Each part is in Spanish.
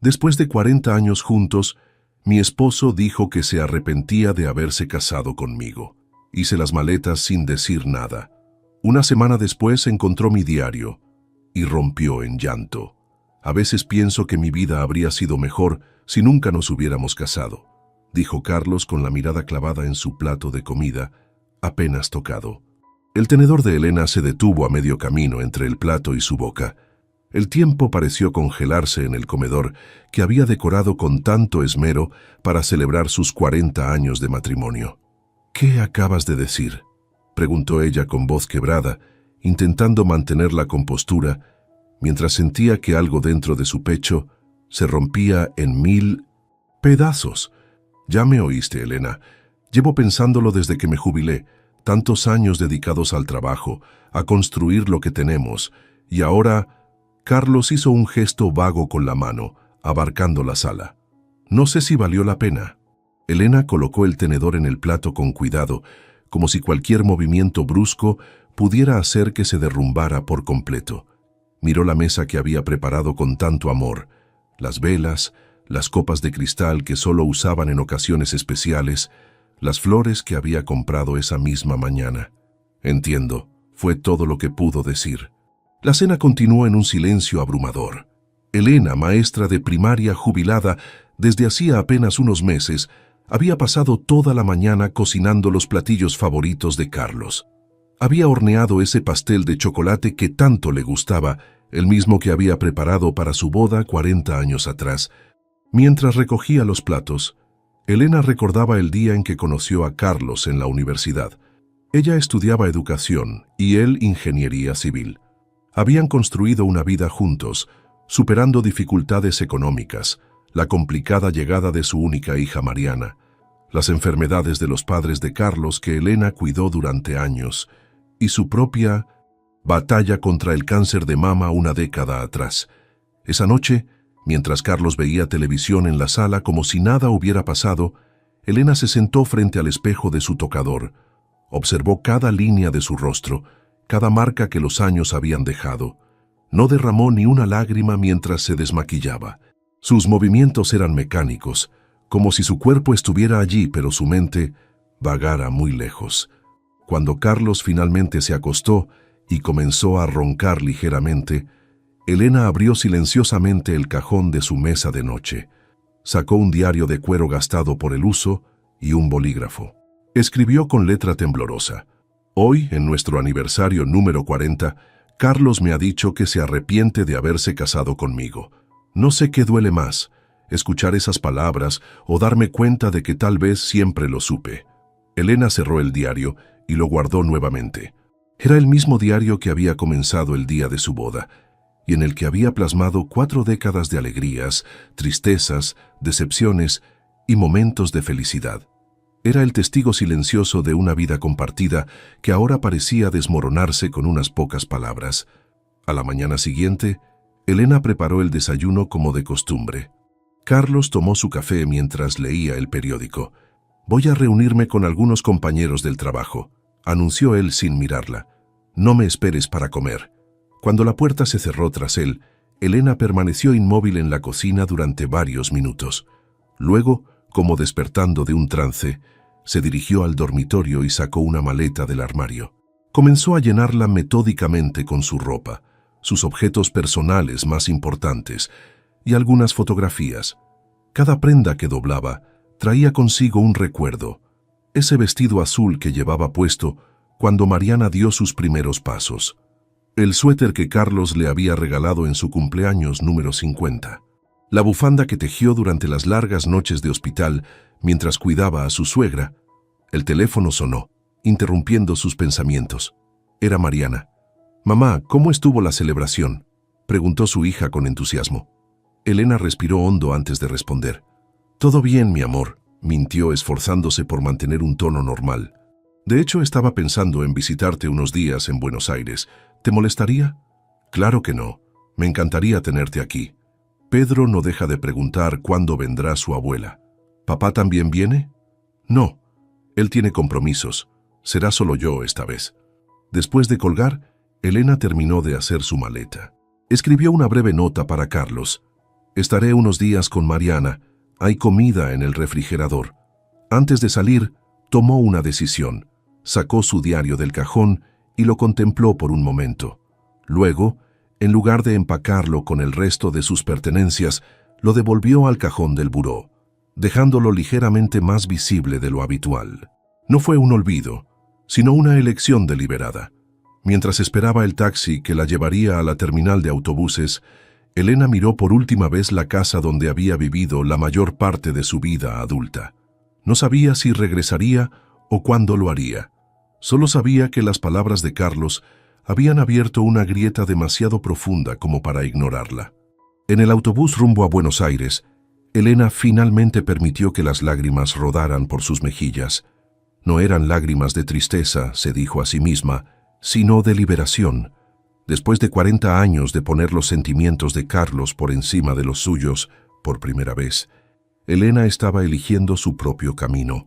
Después de 40 años juntos, mi esposo dijo que se arrepentía de haberse casado conmigo. Hice las maletas sin decir nada. Una semana después encontró mi diario y rompió en llanto. A veces pienso que mi vida habría sido mejor si nunca nos hubiéramos casado, dijo Carlos con la mirada clavada en su plato de comida, apenas tocado. El tenedor de Elena se detuvo a medio camino entre el plato y su boca. El tiempo pareció congelarse en el comedor que había decorado con tanto esmero para celebrar sus 40 años de matrimonio. «¿Qué acabas de decir?», preguntó ella con voz quebrada, intentando mantener la compostura, mientras sentía que algo dentro de su pecho se rompía en 1000 pedazos. «Ya me oíste, Elena. Llevo pensándolo desde que me jubilé, tantos años dedicados al trabajo, a construir lo que tenemos, y ahora...» Carlos hizo un gesto vago con la mano, abarcando la sala. «No sé si valió la pena». Elena colocó el tenedor en el plato con cuidado, como si cualquier movimiento brusco pudiera hacer que se derrumbara por completo. Miró la mesa que había preparado con tanto amor, las velas, las copas de cristal que solo usaban en ocasiones especiales, las flores que había comprado esa misma mañana. «Entiendo», fue todo lo que pudo decir. La cena continuó en un silencio abrumador. Elena, maestra de primaria jubilada desde hacía apenas unos meses, había pasado toda la mañana cocinando los platillos favoritos de Carlos. Había horneado ese pastel de chocolate que tanto le gustaba, el mismo que había preparado para su boda 40 años atrás. Mientras recogía los platos, Elena recordaba el día en que conoció a Carlos en la universidad. Ella estudiaba educación y él ingeniería civil. Habían construido una vida juntos, superando dificultades económicas, la complicada llegada de su única hija Mariana, las enfermedades de los padres de Carlos que Elena cuidó durante años, y su propia batalla contra el cáncer de mama una década atrás. Esa noche, mientras Carlos veía televisión en la sala como si nada hubiera pasado, Elena se sentó frente al espejo de su tocador, observó cada línea de su rostro, cada marca que los años habían dejado. No derramó ni una lágrima mientras se desmaquillaba. Sus movimientos eran mecánicos, como si su cuerpo estuviera allí, pero su mente vagara muy lejos. Cuando Carlos finalmente se acostó y comenzó a roncar ligeramente, Elena abrió silenciosamente el cajón de su mesa de noche. Sacó un diario de cuero gastado por el uso y un bolígrafo. Escribió con letra temblorosa: «Hoy, en nuestro aniversario número 40, Carlos me ha dicho que se arrepiente de haberse casado conmigo. No sé qué duele más, escuchar esas palabras o darme cuenta de que tal vez siempre lo supe». Elena cerró el diario y lo guardó nuevamente. Era el mismo diario que había comenzado el día de su boda, y en el que había plasmado 4 décadas de alegrías, tristezas, decepciones y momentos de felicidad. Era el testigo silencioso de una vida compartida que ahora parecía desmoronarse con unas pocas palabras. A la mañana siguiente, Elena preparó el desayuno como de costumbre. Carlos tomó su café mientras leía el periódico. «Voy a reunirme con algunos compañeros del trabajo», anunció él sin mirarla. «No me esperes para comer». Cuando la puerta se cerró tras él, Elena permaneció inmóvil en la cocina durante varios minutos. Luego, como despertando de un trance, se dirigió al dormitorio y sacó una maleta del armario. Comenzó a llenarla metódicamente con su ropa, sus objetos personales más importantes y algunas fotografías. Cada prenda que doblaba traía consigo un recuerdo, ese vestido azul que llevaba puesto cuando Mariana dio sus primeros pasos, el suéter que Carlos le había regalado en su cumpleaños número 50, la bufanda que tejió durante las largas noches de hospital mientras cuidaba a su suegra. El teléfono sonó, interrumpiendo sus pensamientos. Era Mariana. «Mamá, ¿cómo estuvo la celebración?», preguntó su hija con entusiasmo. Elena respiró hondo antes de responder. «Todo bien, mi amor», mintió esforzándose por mantener un tono normal. «De hecho, estaba pensando en visitarte unos días en Buenos Aires. ¿Te molestaría?». «Claro que no. Me encantaría tenerte aquí». Pedro no deja de preguntar cuándo vendrá su abuela. «¿Papá también viene?». «No. Él tiene compromisos. Será solo yo esta vez». Después de colgar, Elena terminó de hacer su maleta. Escribió una breve nota para Carlos. Estaré unos días con Mariana. Hay comida en el refrigerador. Antes de salir, tomó una decisión. Sacó su diario del cajón y lo contempló por un momento. Luego, en lugar de empacarlo con el resto de sus pertenencias, lo devolvió al cajón del buró, dejándolo ligeramente más visible de lo habitual. No fue un olvido, sino una elección deliberada. Mientras esperaba el taxi que la llevaría a la terminal de autobuses, Elena miró por última vez la casa donde había vivido la mayor parte de su vida adulta. No sabía si regresaría o cuándo lo haría. Solo sabía que las palabras de Carlos habían abierto una grieta demasiado profunda como para ignorarla. En el autobús rumbo a Buenos Aires, Elena finalmente permitió que las lágrimas rodaran por sus mejillas. No eran lágrimas de tristeza, se dijo a sí misma, sino de liberación. Después de 40 años de poner los sentimientos de Carlos por encima de los suyos, por primera vez, Elena estaba eligiendo su propio camino.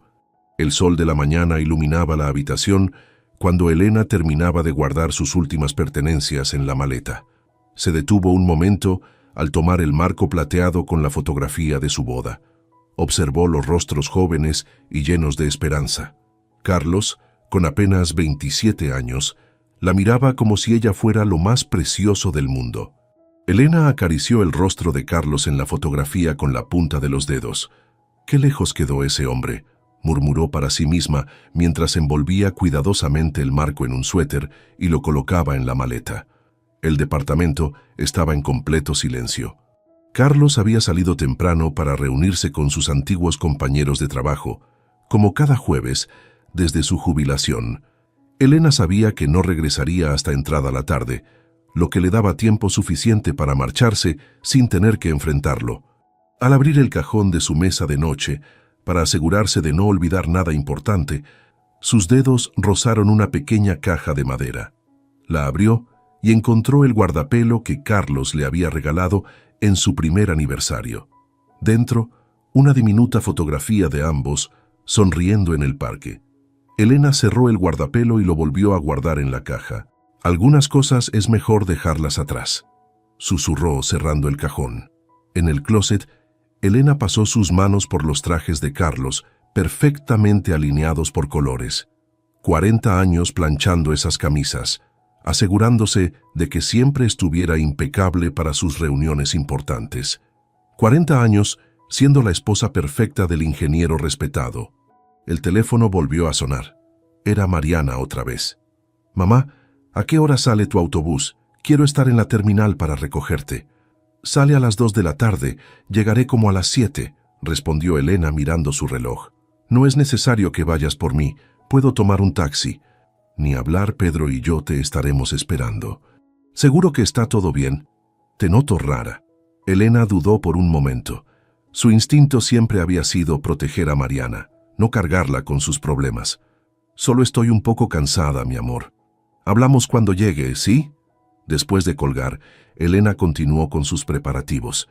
El sol de la mañana iluminaba la habitación cuando Elena terminaba de guardar sus últimas pertenencias en la maleta. Se detuvo un momento al tomar el marco plateado con la fotografía de su boda. Observó los rostros jóvenes y llenos de esperanza. Carlos, con apenas 27 años, la miraba como si ella fuera lo más precioso del mundo. Elena acarició el rostro de Carlos en la fotografía con la punta de los dedos. «Qué lejos quedó ese hombre», murmuró para sí misma mientras envolvía cuidadosamente el marco en un suéter y lo colocaba en la maleta. El departamento estaba en completo silencio. Carlos había salido temprano para reunirse con sus antiguos compañeros de trabajo, como cada jueves, desde su jubilación. Elena sabía que no regresaría hasta entrada la tarde, lo que le daba tiempo suficiente para marcharse sin tener que enfrentarlo. Al abrir el cajón de su mesa de noche, para asegurarse de no olvidar nada importante, sus dedos rozaron una pequeña caja de madera. La abrió y encontró el guardapelo que Carlos le había regalado en su primer aniversario. Dentro, una diminuta fotografía de ambos, sonriendo en el parque. Elena cerró el guardapelo y lo volvió a guardar en la caja. «Algunas cosas es mejor dejarlas atrás», susurró cerrando el cajón. En el closet, Elena pasó sus manos por los trajes de Carlos, perfectamente alineados por colores. 40 años planchando esas camisas, asegurándose de que siempre estuviera impecable para sus reuniones importantes. 40 años siendo la esposa perfecta del ingeniero respetado. El teléfono volvió a sonar. Era Mariana otra vez. «Mamá, ¿a qué hora sale tu autobús? Quiero estar en la terminal para recogerte». «Sale a las 2 de la tarde, llegaré como a las 7», respondió Elena mirando su reloj. «No es necesario que vayas por mí, puedo tomar un taxi». «Ni hablar, Pedro y yo te estaremos esperando». «¿Seguro que está todo bien?» «Te noto rara». Elena dudó por un momento. Su instinto siempre había sido proteger a Mariana, no cargarla con sus problemas. «Solo estoy un poco cansada, mi amor. Hablamos cuando llegue, ¿sí?» Después de colgar, Elena continuó con sus preparativos.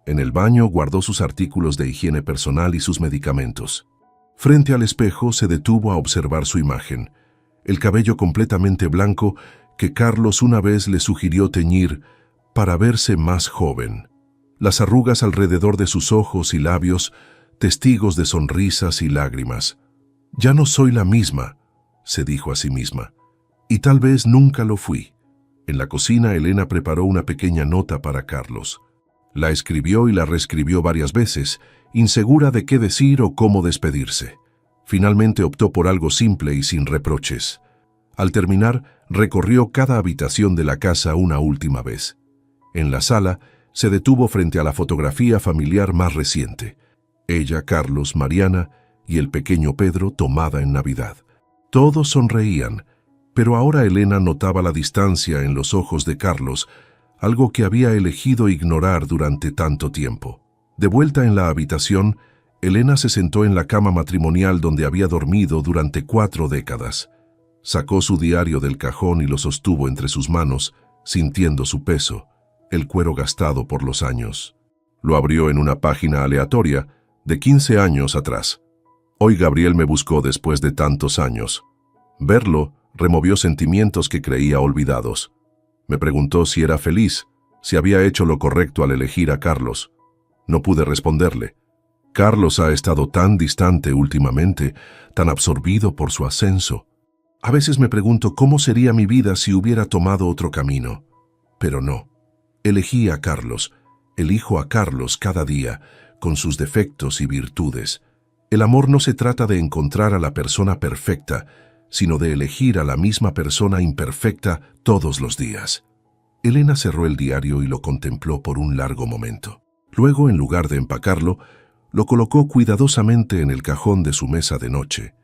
En el baño guardó sus artículos de higiene personal y sus medicamentos. Frente al espejo se detuvo a observar su imagen, el cabello completamente blanco que Carlos una vez le sugirió teñir para verse más joven. Las arrugas alrededor de sus ojos y labios, testigos de sonrisas y lágrimas. «Ya no soy la misma», se dijo a sí misma, «y tal vez nunca lo fui». En la cocina, Elena preparó una pequeña nota para Carlos. La escribió y la reescribió varias veces, insegura de qué decir o cómo despedirse. Finalmente optó por algo simple y sin reproches. Al terminar, recorrió cada habitación de la casa una última vez. En la sala, se detuvo frente a la fotografía familiar más reciente. Ella, Carlos, Mariana y el pequeño Pedro tomada en Navidad. Todos sonreían, pero ahora Elena notaba la distancia en los ojos de Carlos, algo que había elegido ignorar durante tanto tiempo. De vuelta en la habitación, Elena se sentó en la cama matrimonial donde había dormido durante 4 décadas. Sacó su diario del cajón y lo sostuvo entre sus manos, sintiendo su peso, el cuero gastado por los años. Lo abrió en una página aleatoria de 15 años atrás. «Hoy Gabriel me buscó después de tantos años». Verlo removió sentimientos que creía olvidados. Me preguntó si era feliz. si había hecho lo correcto al elegir a Carlos. No pude responderle. Carlos ha estado tan distante últimamente, tan absorbido por su ascenso. A veces me pregunto cómo sería mi vida si hubiera tomado otro camino. Pero no. Elegí a Carlos. Elijo a Carlos cada día, con sus defectos y virtudes. El amor no se trata de encontrar a la persona perfecta, sino de elegir a la misma persona imperfecta todos los días. Elena cerró el diario y lo contempló por un largo momento. Luego, en lugar de empacarlo, lo colocó cuidadosamente en el cajón de su mesa de noche,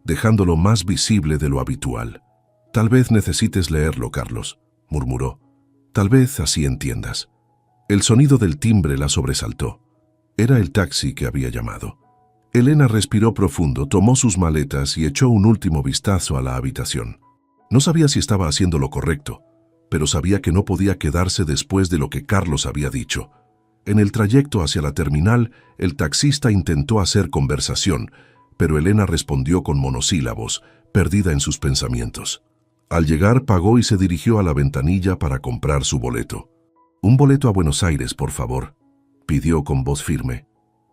dejándolo más visible de lo habitual. «Tal vez necesites leerlo, Carlos», murmuró. «Tal vez así entiendas». El sonido del timbre la sobresaltó. Era el taxi que había llamado. Elena respiró profundo, tomó sus maletas y echó un último vistazo a la habitación. No sabía si estaba haciendo lo correcto, pero sabía que no podía quedarse después de lo que Carlos había dicho. En el trayecto hacia la terminal, el taxista intentó hacer conversación, pero Elena respondió con monosílabos, perdida en sus pensamientos. Al llegar, pagó y se dirigió a la ventanilla para comprar su boleto. «Un boleto a Buenos Aires, por favor», pidió con voz firme.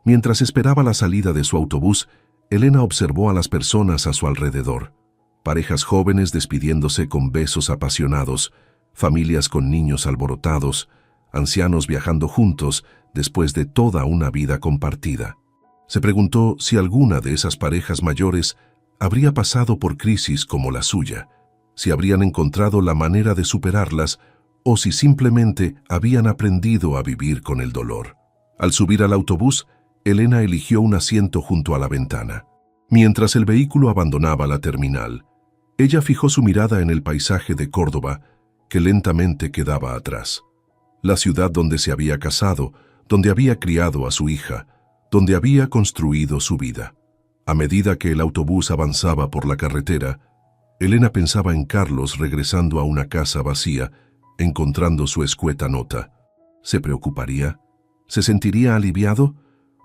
Mientras esperaba la salida de su autobús, Elena observó a las personas a su alrededor. Parejas jóvenes despidiéndose con besos apasionados, familias con niños alborotados, ancianos viajando juntos después de toda una vida compartida. Se preguntó si alguna de esas parejas mayores habría pasado por crisis como la suya, si habrían encontrado la manera de superarlas o si simplemente habían aprendido a vivir con el dolor. Al subir al autobús, Elena eligió un asiento junto a la ventana. Mientras el vehículo abandonaba la terminal, ella fijó su mirada en el paisaje de Córdoba, que lentamente quedaba atrás. La ciudad donde se había casado, donde había criado a su hija, donde había construido su vida. A medida que el autobús avanzaba por la carretera, Elena pensaba en Carlos regresando a una casa vacía, encontrando su escueta nota. ¿Se preocuparía? ¿Se sentiría aliviado?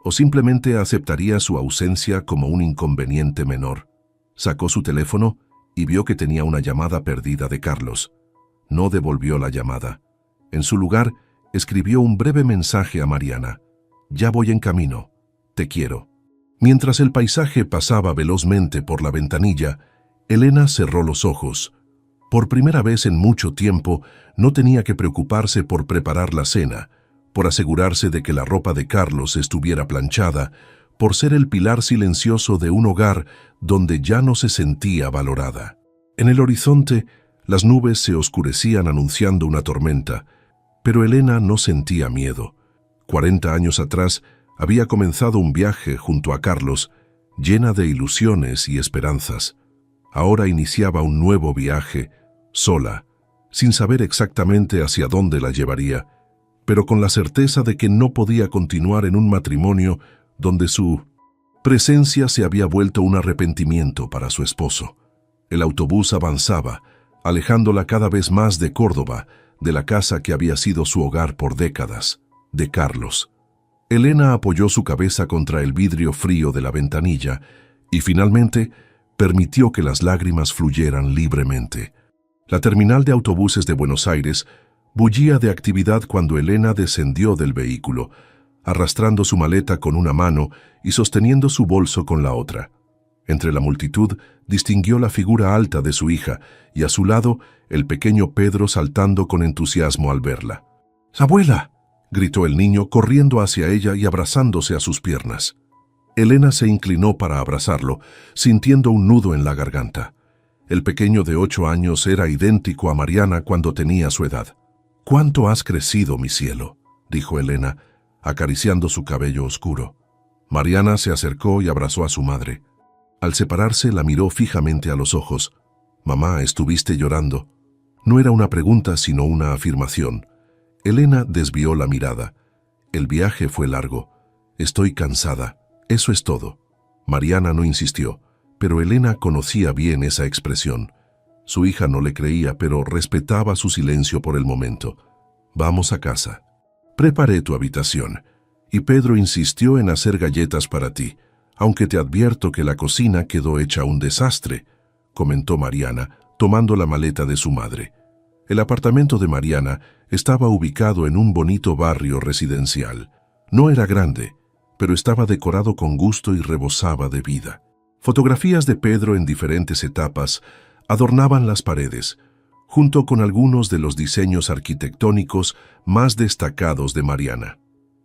¿O simplemente aceptaría su ausencia como un inconveniente menor? Sacó su teléfono y vio que tenía una llamada perdida de Carlos. No devolvió la llamada. En su lugar, escribió un breve mensaje a Mariana. «Ya voy en camino. Te quiero». Mientras el paisaje pasaba velozmente por la ventanilla, Elena cerró los ojos. Por primera vez en mucho tiempo, no tenía que preocuparse por preparar la cena, por asegurarse de que la ropa de Carlos estuviera planchada, por ser el pilar silencioso de un hogar donde ya no se sentía valorada. En el horizonte, las nubes se oscurecían anunciando una tormenta, pero Elena no sentía miedo. 40 años atrás, había comenzado un viaje junto a Carlos, llena de ilusiones y esperanzas. Ahora iniciaba un nuevo viaje, sola, sin saber exactamente hacia dónde la llevaría, pero con la certeza de que no podía continuar en un matrimonio donde su presencia se había vuelto un arrepentimiento para su esposo. El autobús avanzaba, alejándola cada vez más de Córdoba, de la casa que había sido su hogar por décadas, de Carlos. Elena apoyó su cabeza contra el vidrio frío de la ventanilla y finalmente permitió que las lágrimas fluyeran libremente. La terminal de autobuses de Buenos Aires bullía de actividad cuando Elena descendió del vehículo, arrastrando su maleta con una mano y sosteniendo su bolso con la otra. Entre la multitud distinguió la figura alta de su hija y a su lado el pequeño Pedro saltando con entusiasmo al verla. «¡Abuela!», gritó el niño corriendo hacia ella y abrazándose a sus piernas. Elena se inclinó para abrazarlo, sintiendo un nudo en la garganta. El pequeño de 8 años era idéntico a Mariana cuando tenía su edad. «¿Cuánto has crecido, mi cielo?», dijo Elena, acariciando su cabello oscuro. Mariana se acercó y abrazó a su madre. Al separarse, la miró fijamente a los ojos. «Mamá, ¿estuviste llorando?». No era una pregunta, sino una afirmación. Elena desvió la mirada. «El viaje fue largo. Estoy cansada. Eso es todo». Mariana no insistió, pero Elena conocía bien esa expresión. Su hija no le creía, pero respetaba su silencio por el momento. «Vamos a casa. Preparé tu habitación, y Pedro insistió en hacer galletas para ti, aunque te advierto que la cocina quedó hecha un desastre», comentó Mariana, tomando la maleta de su madre. El apartamento de Mariana Estaba ubicado en un bonito barrio residencial. No era grande, pero estaba decorado con gusto y rebosaba de vida. Fotografías de Pedro en diferentes etapas adornaban las paredes, junto con algunos de los diseños arquitectónicos más destacados de Mariana.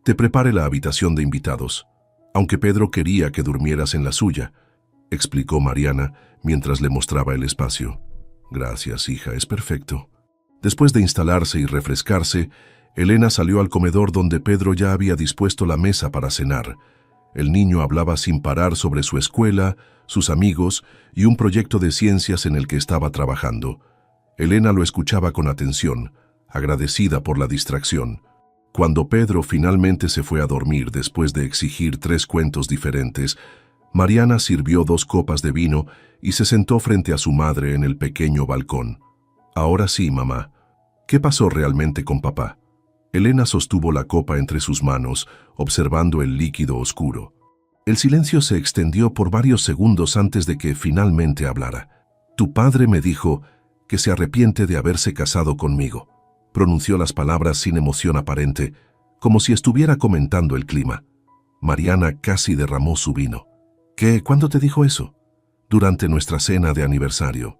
Te prepare la habitación de invitados, aunque Pedro quería que durmieras en la suya, explicó Mariana mientras le mostraba el espacio. Gracias, hija, es perfecto. Después de instalarse y refrescarse, Elena salió al comedor donde Pedro ya había dispuesto la mesa para cenar. El niño hablaba sin parar sobre su escuela, sus amigos y un proyecto de ciencias en el que estaba trabajando. Elena lo escuchaba con atención, agradecida por la distracción. Cuando Pedro finalmente se fue a dormir después de exigir 3 cuentos diferentes, Mariana sirvió 2 copas de vino y se sentó frente a su madre en el pequeño balcón. Ahora sí, mamá. ¿Qué pasó realmente con papá? Elena sostuvo la copa entre sus manos, observando el líquido oscuro. El silencio se extendió por varios segundos antes de que finalmente hablara. Tu padre me dijo que se arrepiente de haberse casado conmigo. Pronunció las palabras sin emoción aparente, como si estuviera comentando el clima. Mariana casi derramó su vino. ¿Qué? ¿Cuándo te dijo eso? Durante nuestra cena de aniversario.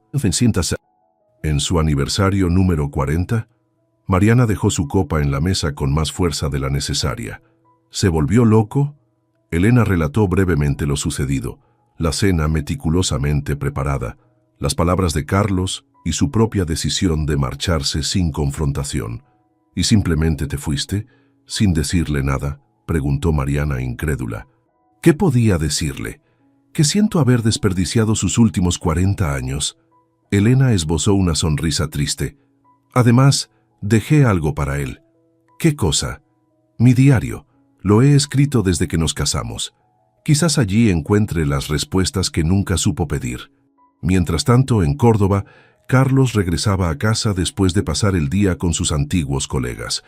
En su aniversario número 40, Mariana dejó su copa en la mesa con más fuerza de la necesaria. ¿Se volvió loco? Elena relató brevemente lo sucedido, la cena meticulosamente preparada, las palabras de Carlos y su propia decisión de marcharse sin confrontación. ¿Y simplemente te fuiste, sin decirle nada?, preguntó Mariana incrédula. ¿Qué podía decirle? Que siento haber desperdiciado sus últimos 40 años. Elena esbozó una sonrisa triste. Además, dejé algo para él. ¿Qué cosa? Mi diario. Lo he escrito desde que nos casamos. Quizás allí encuentre las respuestas que nunca supo pedir. Mientras tanto, en Córdoba, Carlos regresaba a casa después de pasar el día con sus antiguos colegas.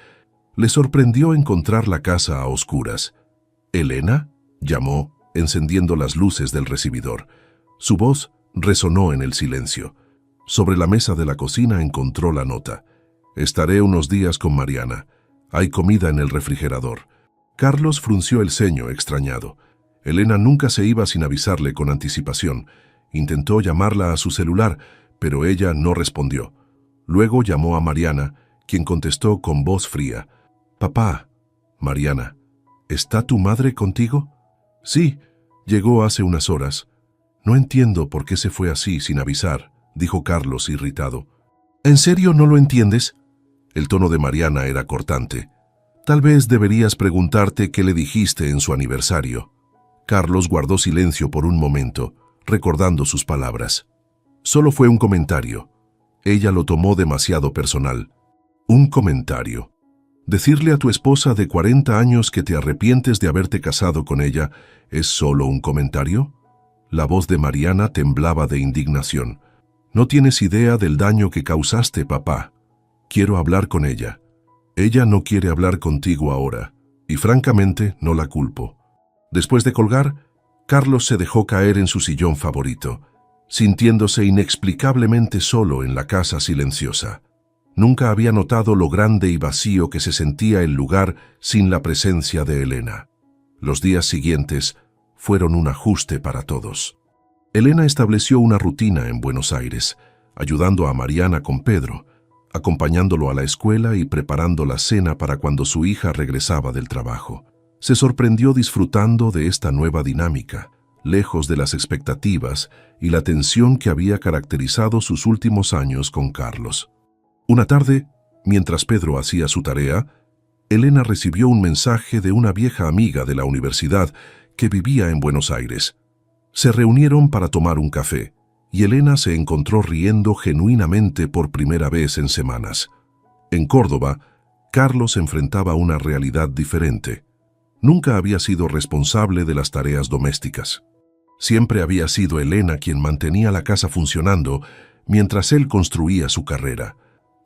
Le sorprendió encontrar la casa a oscuras. «¿Elena?», llamó, encendiendo las luces del recibidor. Su voz resonó en el silencio. Sobre la mesa de la cocina encontró la nota. «Estaré unos días con Mariana. Hay comida en el refrigerador». Carlos frunció el ceño, extrañado. Elena nunca se iba sin avisarle con anticipación. Intentó llamarla a su celular, pero ella no respondió. Luego llamó a Mariana, quien contestó con voz fría. «Papá». «Mariana, ¿está tu madre contigo?» «Sí, llegó hace unas horas». «No entiendo por qué se fue así sin avisar», dijo Carlos irritado. «¿En serio no lo entiendes?» El tono de Mariana era cortante. «Tal vez deberías preguntarte qué le dijiste en su aniversario». Carlos guardó silencio por un momento, recordando sus palabras. Solo fue un comentario. Ella lo tomó demasiado personal. Un comentario. Decirle a tu esposa de 40 años que te arrepientes de haberte casado con ella, ¿es solo un comentario? La voz de Mariana temblaba de indignación. «No tienes idea del daño que causaste, papá. Quiero hablar con ella. Ella no quiere hablar contigo ahora, y francamente no la culpo». Después de colgar, Carlos se dejó caer en su sillón favorito, sintiéndose inexplicablemente solo en la casa silenciosa. Nunca había notado lo grande y vacío que se sentía el lugar sin la presencia de Elena. Los días siguientes fueron un ajuste para todos. Elena estableció una rutina en Buenos Aires, ayudando a Mariana con Pedro, acompañándolo a la escuela y preparando la cena para cuando su hija regresaba del trabajo. Se sorprendió disfrutando de esta nueva dinámica, lejos de las expectativas y la tensión que había caracterizado sus últimos años con Carlos. Una tarde, mientras Pedro hacía su tarea, Elena recibió un mensaje de una vieja amiga de la universidad que vivía en Buenos Aires. Se reunieron para tomar un café, y Elena se encontró riendo genuinamente por primera vez en semanas. En Córdoba, Carlos enfrentaba una realidad diferente. Nunca había sido responsable de las tareas domésticas. Siempre había sido Elena quien mantenía la casa funcionando mientras él construía su carrera.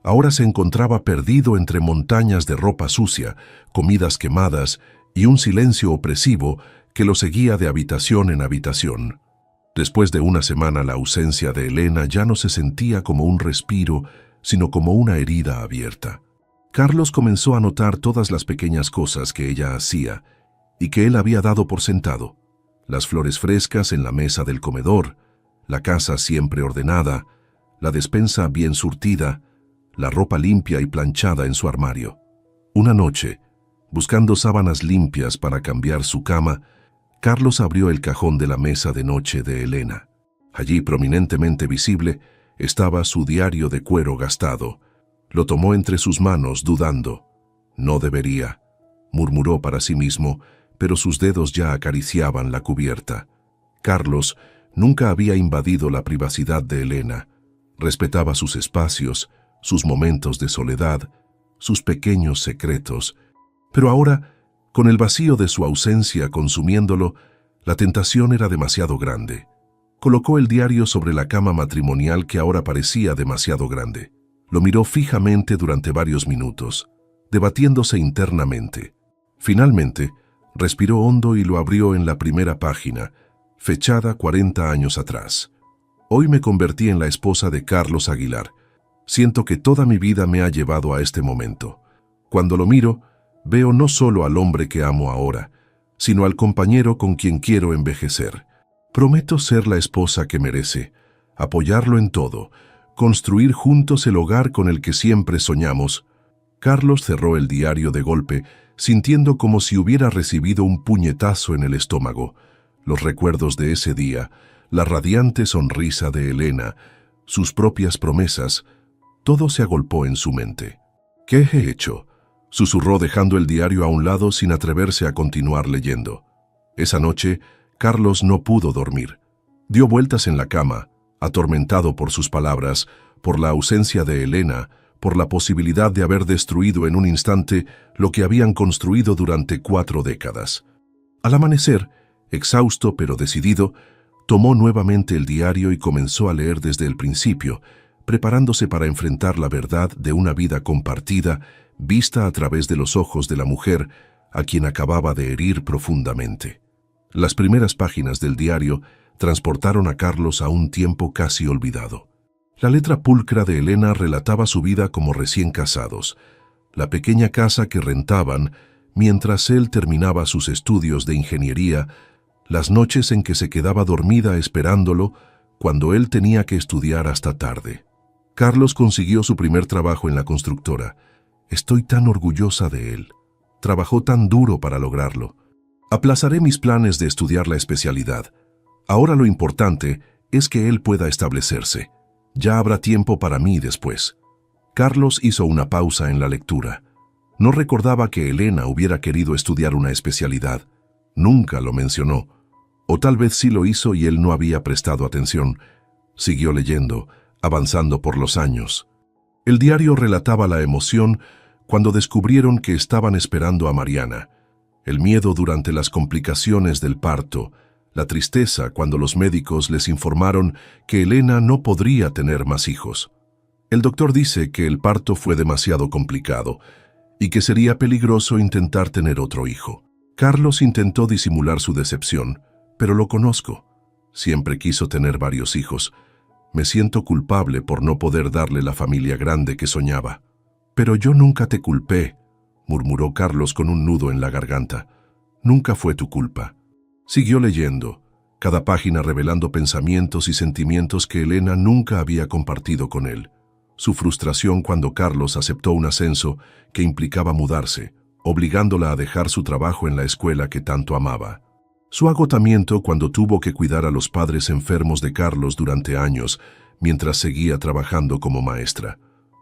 Ahora se encontraba perdido entre montañas de ropa sucia, comidas quemadas y un silencio opresivo que lo seguía de habitación en habitación. Después de una semana, la ausencia de Elena ya no se sentía como un respiro, sino como una herida abierta. Carlos comenzó a notar todas las pequeñas cosas que ella hacía y que él había dado por sentado. Las flores frescas en la mesa del comedor, la casa siempre ordenada, la despensa bien surtida, la ropa limpia y planchada en su armario. Una noche, buscando sábanas limpias para cambiar su cama, Carlos abrió el cajón de la mesa de noche de Elena. Allí, prominentemente visible, estaba su diario de cuero gastado. Lo tomó entre sus manos, dudando. No debería, murmuró para sí mismo, pero sus dedos ya acariciaban la cubierta. Carlos nunca había invadido la privacidad de Elena. Respetaba sus espacios, sus momentos de soledad, sus pequeños secretos. Pero ahora, con el vacío de su ausencia consumiéndolo, la tentación era demasiado grande. Colocó el diario sobre la cama matrimonial que ahora parecía demasiado grande. Lo miró fijamente durante varios minutos, debatiéndose internamente. Finalmente, respiró hondo y lo abrió en la primera página, fechada 40 años atrás. Hoy me convertí en la esposa de Carlos Aguilar. Siento que toda mi vida me ha llevado a este momento. Cuando lo miro, veo no solo al hombre que amo ahora, sino al compañero con quien quiero envejecer. Prometo ser la esposa que merece, apoyarlo en todo, construir juntos el hogar con el que siempre soñamos. Carlos cerró el diario de golpe, sintiendo como si hubiera recibido un puñetazo en el estómago. Los recuerdos de ese día, la radiante sonrisa de Elena, sus propias promesas, todo se agolpó en su mente. ¿Qué he hecho?, susurró dejando el diario a un lado sin atreverse a continuar leyendo. Esa noche, Carlos no pudo dormir. Dio vueltas en la cama, atormentado por sus palabras, por la ausencia de Elena, por la posibilidad de haber destruido en un instante lo que habían construido durante 4 décadas. Al amanecer, exhausto pero decidido, tomó nuevamente el diario y comenzó a leer desde el principio, preparándose para enfrentar la verdad de una vida compartida, vista a través de los ojos de la mujer a quien acababa de herir profundamente. Las primeras páginas del diario transportaron a Carlos a un tiempo casi olvidado. La letra pulcra de Elena relataba su vida como recién casados, la pequeña casa que rentaban mientras él terminaba sus estudios de ingeniería, las noches en que se quedaba dormida esperándolo cuando él tenía que estudiar hasta tarde. Carlos consiguió su primer trabajo en la constructora. Estoy tan orgullosa de él. Trabajó tan duro para lograrlo. Aplazaré mis planes de estudiar la especialidad. Ahora lo importante es que él pueda establecerse. Ya habrá tiempo para mí después. Carlos hizo una pausa en la lectura. No recordaba que Elena hubiera querido estudiar una especialidad. Nunca lo mencionó. O tal vez sí lo hizo y él no había prestado atención. Siguió leyendo, avanzando por los años. El diario relataba la emoción cuando descubrieron que estaban esperando a Mariana, el miedo durante las complicaciones del parto, la tristeza cuando los médicos les informaron que Elena no podría tener más hijos. El doctor dice que el parto fue demasiado complicado y que sería peligroso intentar tener otro hijo. Carlos intentó disimular su decepción, pero lo conozco. Siempre quiso tener varios hijos. Me siento culpable por no poder darle la familia grande que soñaba. Pero yo nunca te culpé, murmuró Carlos con un nudo en la garganta. Nunca fue tu culpa. Siguió leyendo, cada página revelando pensamientos y sentimientos que Elena nunca había compartido con él. Su frustración cuando Carlos aceptó un ascenso que implicaba mudarse, obligándola a dejar su trabajo en la escuela que tanto amaba. Su agotamiento cuando tuvo que cuidar a los padres enfermos de Carlos durante años, mientras seguía trabajando como maestra.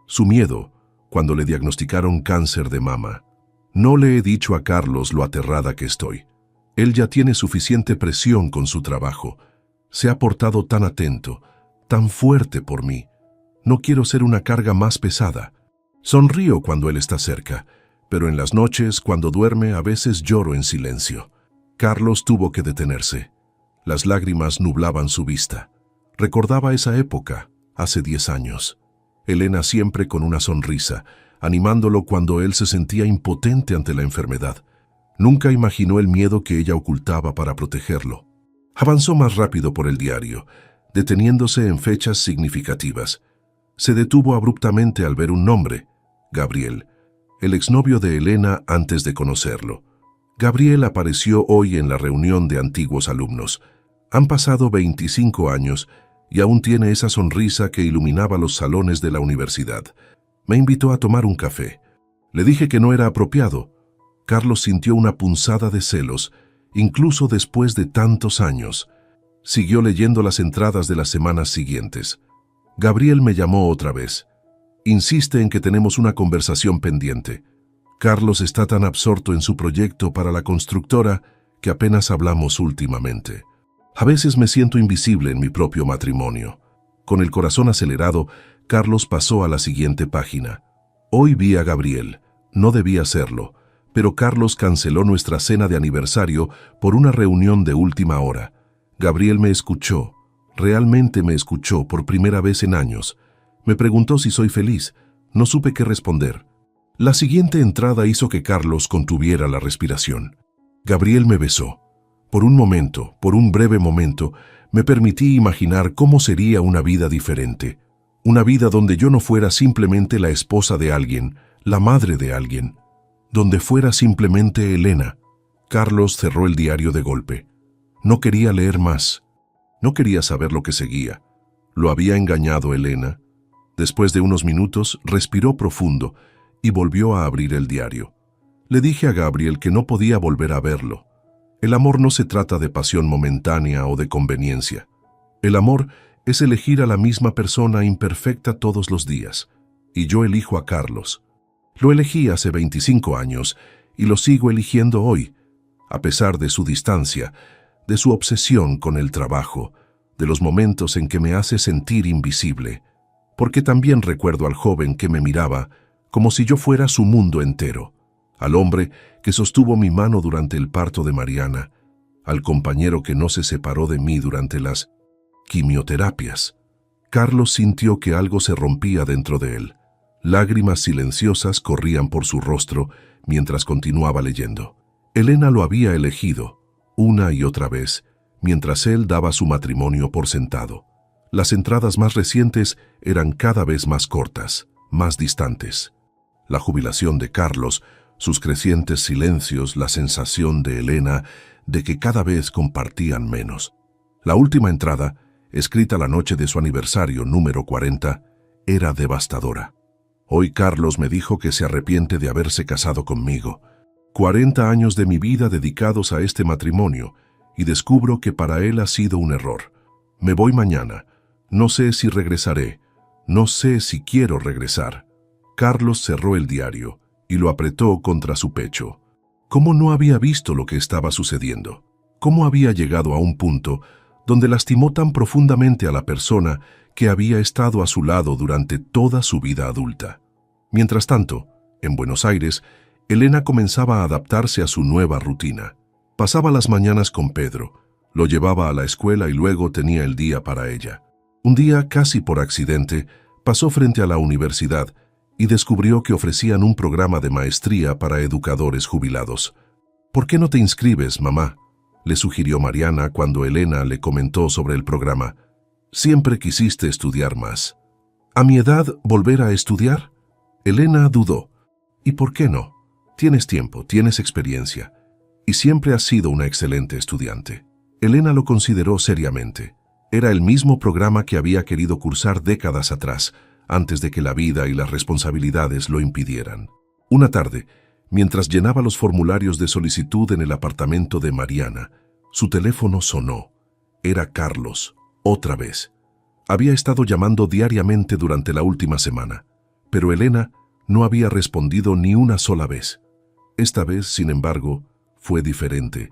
Su miedo cuando le diagnosticaron cáncer de mama. No le he dicho a Carlos lo aterrada que estoy. Él ya tiene suficiente presión con su trabajo. Se ha portado tan atento, tan fuerte por mí. No quiero ser una carga más pesada. Sonrío cuando él está cerca, pero en las noches, cuando duerme, a veces lloro en silencio. Carlos tuvo que detenerse. Las lágrimas nublaban su vista. Recordaba esa época, hace 10 años. Elena siempre con una sonrisa, animándolo cuando él se sentía impotente ante la enfermedad. Nunca imaginó el miedo que ella ocultaba para protegerlo. Avanzó más rápido por el diario, deteniéndose en fechas significativas. Se detuvo abruptamente al ver un nombre, Gabriel. el exnovio de Elena antes de conocerlo. Gabriel apareció hoy en la reunión de antiguos alumnos. Han pasado 25 años y aún tiene esa sonrisa que iluminaba los salones de la universidad. Me invitó a tomar un café. Le dije que no era apropiado. Carlos sintió una punzada de celos, incluso después de tantos años. Siguió leyendo las entradas de las semanas siguientes. Gabriel me llamó otra vez. Insiste en que tenemos una conversación pendiente. Carlos está tan absorto en su proyecto para la constructora que apenas hablamos últimamente. A veces me siento invisible en mi propio matrimonio. Con el corazón acelerado, Carlos pasó a la siguiente página. Hoy vi a Gabriel. No debía hacerlo, pero Carlos canceló nuestra cena de aniversario por una reunión de última hora. Gabriel me escuchó. Realmente me escuchó por primera vez en años. Me preguntó si soy feliz. No supe qué responder. La siguiente entrada hizo que Carlos contuviera la respiración. Gabriel me besó. Por un momento, por un breve momento, me permití imaginar cómo sería una vida diferente. Una vida donde yo no fuera simplemente la esposa de alguien, la madre de alguien. Donde fuera simplemente Elena. Carlos cerró el diario de golpe. No quería leer más. No quería saber lo que seguía. ¿Lo había engañado Elena? Después de unos minutos, respiró profundo y volvió a abrir el diario. Le dije a Gabriel que no podía volver a verlo. El amor no se trata de pasión momentánea o de conveniencia. El amor es elegir a la misma persona imperfecta todos los días. Y yo elijo a Carlos. Lo elegí hace 25 años y lo sigo eligiendo hoy, a pesar de su distancia, de su obsesión con el trabajo, de los momentos en que me hace sentir invisible, porque también recuerdo al joven que me miraba como si yo fuera su mundo entero, al hombre que sostuvo mi mano durante el parto de Mariana, al compañero que no se separó de mí durante las quimioterapias. Carlos sintió que algo se rompía dentro de él. Lágrimas silenciosas corrían por su rostro mientras continuaba leyendo. Elena lo había elegido, una y otra vez, mientras él daba su matrimonio por sentado. Las entradas más recientes eran cada vez más cortas, más distantes. La jubilación de Carlos, sus crecientes silencios, la sensación de Elena de que cada vez compartían menos. La última entrada, escrita la noche de su aniversario número 40, era devastadora. Hoy Carlos me dijo que se arrepiente de haberse casado conmigo. 40 años de mi vida dedicados a este matrimonio, y descubro que para él ha sido un error. Me voy mañana. No sé si regresaré. No sé si quiero regresar. Carlos cerró el diario y lo apretó contra su pecho. ¿Cómo no había visto lo que estaba sucediendo? ¿Cómo había llegado a un punto donde lastimó tan profundamente a la persona que había estado a su lado durante toda su vida adulta? Mientras tanto, en Buenos Aires, Elena comenzaba a adaptarse a su nueva rutina. Pasaba las mañanas con Pedro, lo llevaba a la escuela y luego tenía el día para ella. Un día, casi por accidente, pasó frente a la universidad y descubrió que ofrecían un programa de maestría para educadores jubilados. ¿Por qué no te inscribes, mamá?, le sugirió Mariana cuando Elena le comentó sobre el programa. Siempre quisiste estudiar más. ¿A mi edad volver a estudiar? Elena dudó. ¿Y por qué no? Tienes tiempo, tienes experiencia, y siempre has sido una excelente estudiante. Elena lo consideró seriamente. Era el mismo programa que había querido cursar décadas atrás, antes de que la vida y las responsabilidades lo impidieran. Una tarde, mientras llenaba los formularios de solicitud en el apartamento de Mariana, su teléfono sonó. Era Carlos, otra vez. Había estado llamando diariamente durante la última semana, pero Elena no había respondido ni una sola vez. Esta vez, sin embargo, fue diferente.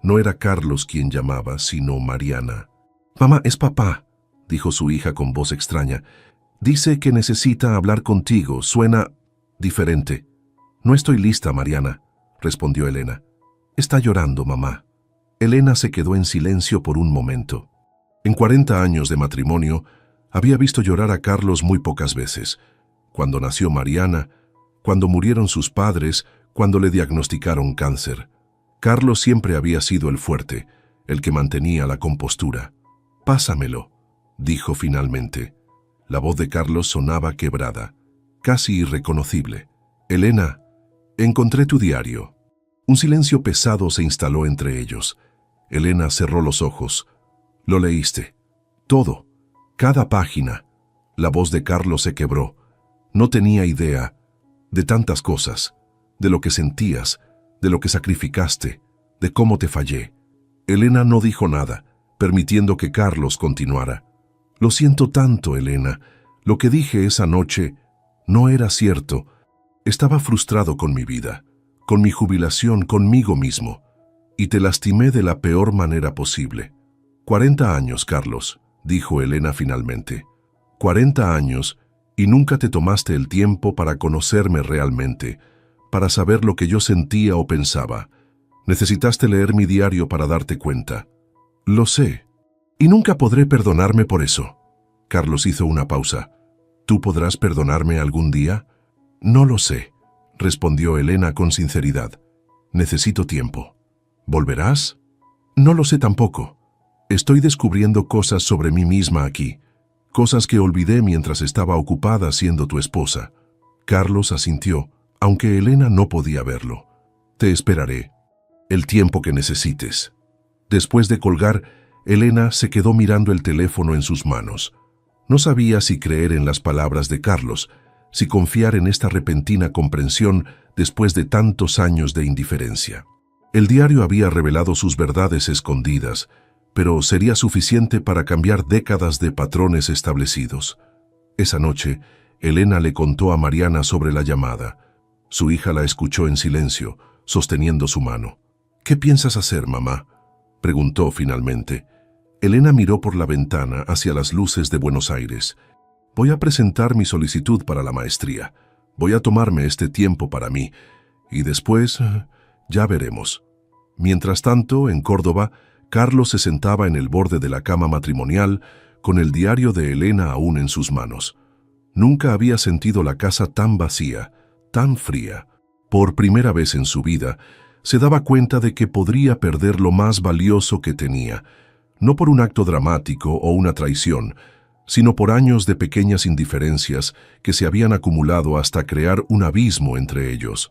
No era Carlos quien llamaba, sino Mariana. «Mamá, es papá», dijo su hija con voz extraña. «Dice que necesita hablar contigo. Suena diferente». «No estoy lista, Mariana», respondió Elena. «Está llorando, mamá». Elena se quedó en silencio por un momento. En 40 años de matrimonio, había visto llorar a Carlos muy pocas veces. Cuando nació Mariana, cuando murieron sus padres, cuando le diagnosticaron cáncer. Carlos siempre había sido el fuerte, el que mantenía la compostura. «Pásamelo», dijo finalmente. La voz de Carlos sonaba quebrada, casi irreconocible. «Elena», Encontré tu diario. Un silencio pesado se instaló entre ellos. Elena cerró los ojos. Lo leíste. Todo. Cada página. La voz de Carlos se quebró. No tenía idea de tantas cosas, de lo que sentías, de lo que sacrificaste, de cómo te fallé. Elena no dijo nada, permitiendo que Carlos continuara. Lo siento tanto, Elena. Lo que dije esa noche no era cierto. Estaba frustrado con mi vida, con mi jubilación, conmigo mismo, y te lastimé de la peor manera posible. 40 años, Carlos, dijo Elena finalmente. 40 años, y nunca te tomaste el tiempo para conocerme realmente, para saber lo que yo sentía o pensaba. Necesitaste leer mi diario para darte cuenta. Lo sé, y nunca podré perdonarme por eso. Carlos hizo una pausa. ¿Tú podrás perdonarme algún día? No lo sé, respondió Elena con sinceridad. Necesito tiempo. ¿Volverás? No lo sé tampoco. Estoy descubriendo cosas sobre mí misma aquí, cosas que olvidé mientras estaba ocupada siendo tu esposa. Carlos asintió, aunque Elena no podía verlo. Te esperaré. El tiempo que necesites. Después de colgar, Elena se quedó mirando el teléfono en sus manos. No sabía si creer en las palabras de Carlos, si confiar en esta repentina comprensión después de tantos años de indiferencia. El diario había revelado sus verdades escondidas, pero sería suficiente para cambiar décadas de patrones establecidos. Esa noche, Elena le contó a Mariana sobre la llamada. Su hija la escuchó en silencio, sosteniendo su mano. ¿Qué piensas hacer, mamá?, preguntó finalmente. Elena miró por la ventana hacia las luces de Buenos Aires. Voy a presentar mi solicitud para la maestría. Voy a tomarme este tiempo para mí, y después ya veremos. Mientras tanto, en Córdoba, Carlos se sentaba en el borde de la cama matrimonial, con el diario de Elena aún en sus manos. Nunca había sentido la casa tan vacía, tan fría. Por primera vez en su vida, se daba cuenta de que podría perder lo más valioso que tenía, no por un acto dramático o una traición, sino por años de pequeñas indiferencias que se habían acumulado hasta crear un abismo entre ellos.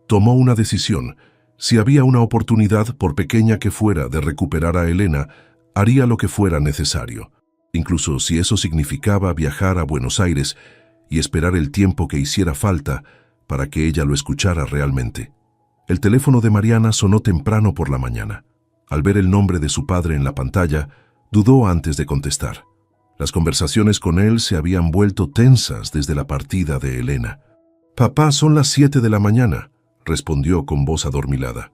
Tomó una decisión. Si había una oportunidad, por pequeña que fuera, de recuperar a Elena, haría lo que fuera necesario, incluso si eso significaba viajar a Buenos Aires y esperar el tiempo que hiciera falta para que ella lo escuchara realmente. El teléfono de Mariana sonó temprano por la mañana. Al ver el nombre de su padre en la pantalla, dudó antes de contestar. Las conversaciones con él se habían vuelto tensas desde la partida de Elena. «Papá, son las 7 de la mañana», respondió con voz adormilada.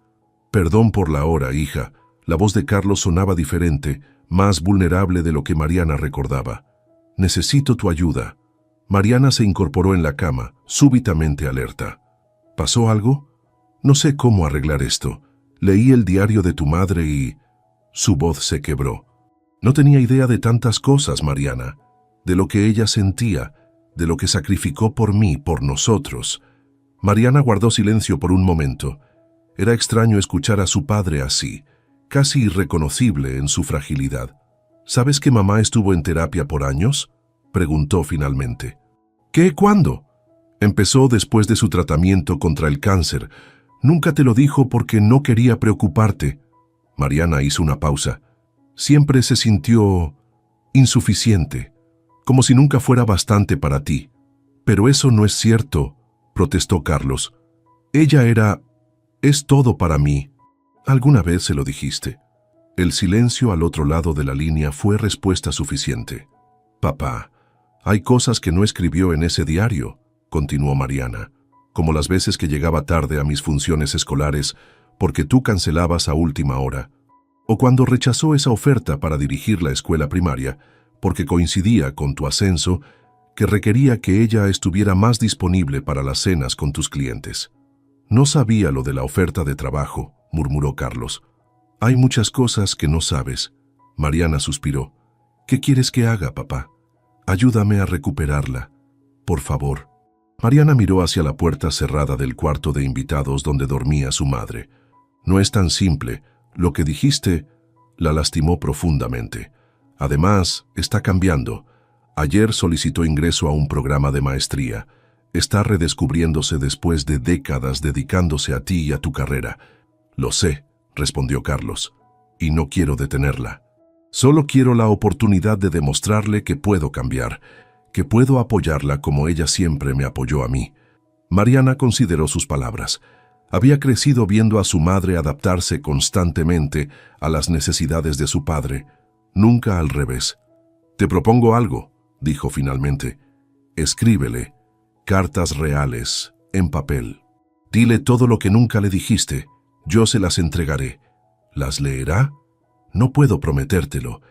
«Perdón por la hora, hija». La voz de Carlos sonaba diferente, más vulnerable de lo que Mariana recordaba. «Necesito tu ayuda». Mariana se incorporó en la cama, súbitamente alerta. «¿Pasó algo? No sé cómo arreglar esto. Leí el diario de tu madre y...» Su voz se quebró. «No tenía idea de tantas cosas, Mariana, de lo que ella sentía, de lo que sacrificó por mí, por nosotros». Mariana guardó silencio por un momento. Era extraño escuchar a su padre así, casi irreconocible en su fragilidad. «¿Sabes que mamá estuvo en terapia por años?», preguntó finalmente. «¿Qué? ¿Cuándo?». «Empezó después de su tratamiento contra el cáncer. Nunca te lo dijo porque no quería preocuparte». Mariana hizo una pausa. «Siempre se sintió insuficiente, como si nunca fuera bastante para ti». «Pero eso no es cierto», protestó Carlos. «Ella es todo para mí». «¿Alguna vez se lo dijiste?». El silencio al otro lado de la línea fue respuesta suficiente. «Papá, hay cosas que no escribió en ese diario», continuó Mariana, «como las veces que llegaba tarde a mis funciones escolares porque tú cancelabas a última hora, o cuando rechazó esa oferta para dirigir la escuela primaria porque coincidía con tu ascenso, que requería que ella estuviera más disponible para las cenas con tus clientes». «No sabía lo de la oferta de trabajo», murmuró Carlos. «Hay muchas cosas que no sabes». Mariana suspiró. «¿Qué quieres que haga, papá? Ayúdame a recuperarla, por favor». Mariana miró hacia la puerta cerrada del cuarto de invitados donde dormía su madre. «No es tan simple. Lo que dijiste la lastimó profundamente. Además, está cambiando. Ayer solicitó ingreso a un programa de maestría. Está redescubriéndose después de décadas dedicándose a ti y a tu carrera. Lo sé, respondió Carlos, y no quiero detenerla. Solo quiero la oportunidad de demostrarle que puedo cambiar, que puedo apoyarla como ella siempre me apoyó a mí. Mariana consideró sus palabras. Había crecido viendo a su madre adaptarse constantemente a las necesidades de su padre, nunca al revés. Te propongo algo, dijo finalmente. Escríbele cartas reales, en papel. Dile todo lo que nunca le dijiste. Yo se las entregaré. ¿Las leerá? No puedo prometértelo,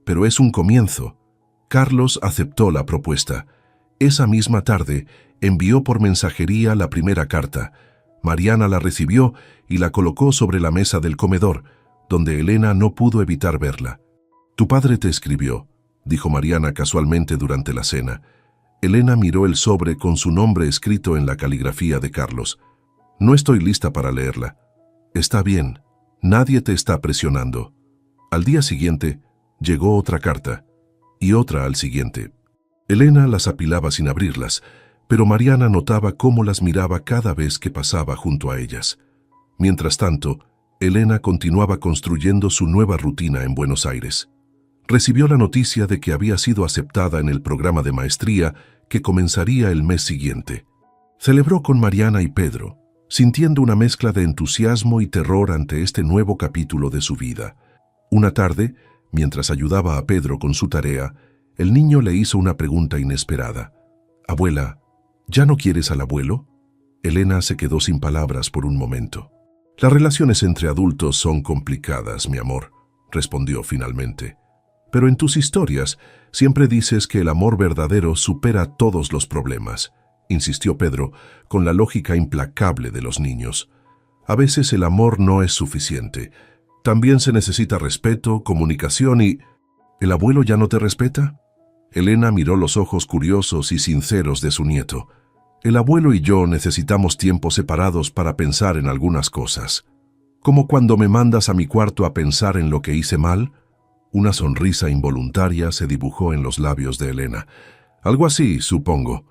pero es un comienzo. Carlos aceptó la propuesta. Esa misma tarde envió por mensajería la primera carta. Mariana la recibió y la colocó sobre la mesa del comedor, donde Elena no pudo evitar verla. «Tu padre te escribió», dijo Mariana casualmente durante la cena. Elena miró el sobre con su nombre escrito en la caligrafía de Carlos. «No estoy lista para leerla». «Está bien, nadie te está presionando». Al día siguiente llegó otra carta, y otra al siguiente. Elena las apilaba sin abrirlas, pero Mariana notaba cómo las miraba cada vez que pasaba junto a ellas. Mientras tanto, Elena continuaba construyendo su nueva rutina en Buenos Aires. Recibió la noticia de que había sido aceptada en el programa de maestría que comenzaría el mes siguiente. Celebró con Mariana y Pedro, sintiendo una mezcla de entusiasmo y terror ante este nuevo capítulo de su vida. Una tarde, mientras ayudaba a Pedro con su tarea, el niño le hizo una pregunta inesperada. «Abuela, ¿ya no quieres al abuelo?» Elena se quedó sin palabras por un momento. «Las relaciones entre adultos son complicadas, mi amor», respondió finalmente. «Pero en tus historias siempre dices que el amor verdadero supera todos los problemas», insistió Pedro, con la lógica implacable de los niños. «A veces el amor no es suficiente. También se necesita respeto, comunicación y... ¿El abuelo ya no te respeta?» Elena miró los ojos curiosos y sinceros de su nieto. «El abuelo y yo necesitamos tiempos separados para pensar en algunas cosas. Como cuando me mandas a mi cuarto a pensar en lo que hice mal». Una sonrisa involuntaria se dibujó en los labios de Elena. «Algo así, supongo.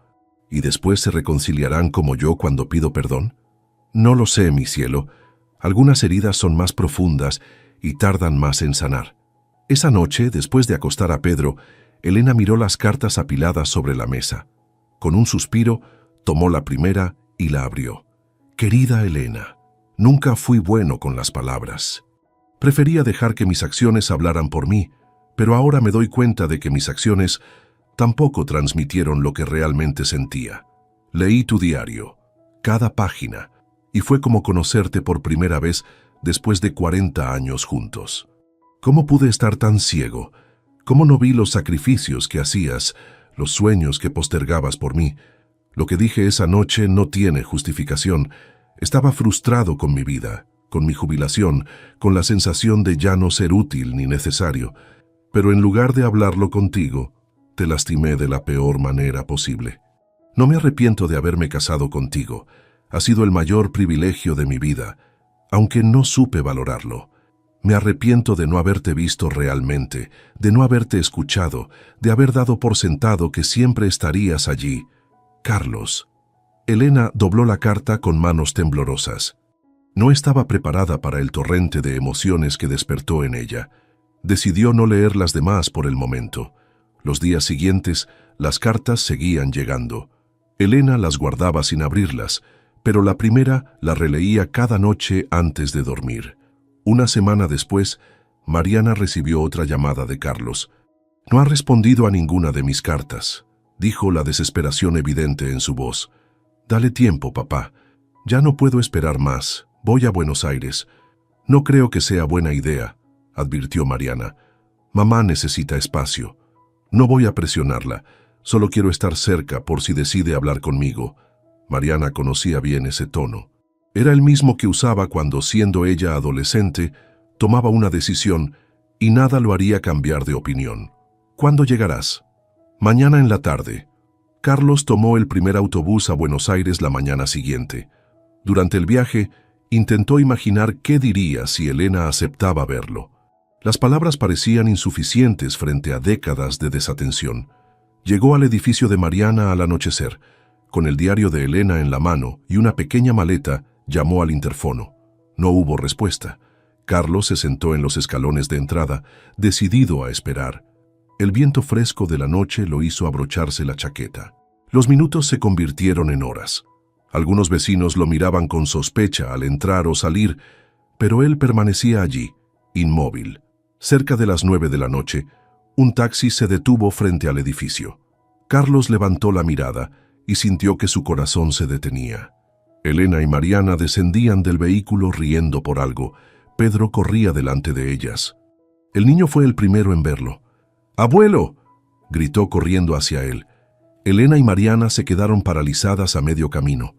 ¿Y después se reconciliarán como yo cuando pido perdón?» «No lo sé, mi cielo. Algunas heridas son más profundas y tardan más en sanar». Esa noche, después de acostar a Pedro, Elena miró las cartas apiladas sobre la mesa. Con un suspiro, tomó la primera y la abrió. «Querida Elena, nunca fui bueno con las palabras. Prefería dejar que mis acciones hablaran por mí, pero ahora me doy cuenta de que mis acciones tampoco transmitieron lo que realmente sentía. Leí tu diario, cada página, y fue como conocerte por primera vez después de 40 años juntos. ¿Cómo pude estar tan ciego? ¿Cómo no vi los sacrificios que hacías, los sueños que postergabas por mí? Lo que dije esa noche no tiene justificación. Estaba frustrado con mi vida, con mi jubilación, con la sensación de ya no ser útil ni necesario. Pero en lugar de hablarlo contigo, te lastimé de la peor manera posible. No me arrepiento de haberme casado contigo. Ha sido el mayor privilegio de mi vida, aunque no supe valorarlo. Me arrepiento de no haberte visto realmente, de no haberte escuchado, de haber dado por sentado que siempre estarías allí. Carlos». Elena dobló la carta con manos temblorosas. No estaba preparada para el torrente de emociones que despertó en ella. Decidió no leer las demás por el momento. Los días siguientes, las cartas seguían llegando. Elena las guardaba sin abrirlas, pero la primera la releía cada noche antes de dormir. Una semana después, Mariana recibió otra llamada de Carlos. «No ha respondido a ninguna de mis cartas», dijo la desesperación evidente en su voz. «Dale tiempo, papá. Ya no puedo esperar más. Voy a Buenos Aires». «No creo que sea buena idea», advirtió Mariana. «Mamá necesita espacio. No voy a presionarla. Solo quiero estar cerca por si decide hablar conmigo». Mariana conocía bien ese tono. Era el mismo que usaba cuando, siendo ella adolescente, tomaba una decisión y nada lo haría cambiar de opinión. «¿Cuándo llegarás?» «Mañana en la tarde». Carlos tomó el primer autobús a Buenos Aires la mañana siguiente. Durante el viaje, intentó imaginar qué diría si Elena aceptaba verlo. Las palabras parecían insuficientes frente a décadas de desatención. Llegó al edificio de Mariana al anochecer. Con el diario de Elena en la mano y una pequeña maleta, llamó al interfono. No hubo respuesta. Carlos se sentó en los escalones de entrada, decidido a esperar. El viento fresco de la noche lo hizo abrocharse la chaqueta. Los minutos se convirtieron en horas. Algunos vecinos lo miraban con sospecha al entrar o salir, pero él permanecía allí, inmóvil. Cerca de las 9 de la noche, un taxi se detuvo frente al edificio. Carlos levantó la mirada y sintió que su corazón se detenía. Elena y Mariana descendían del vehículo riendo por algo. Pedro corría delante de ellas. El niño fue el primero en verlo. ¡Abuelo!, gritó corriendo hacia él. Elena y Mariana se quedaron paralizadas a medio camino.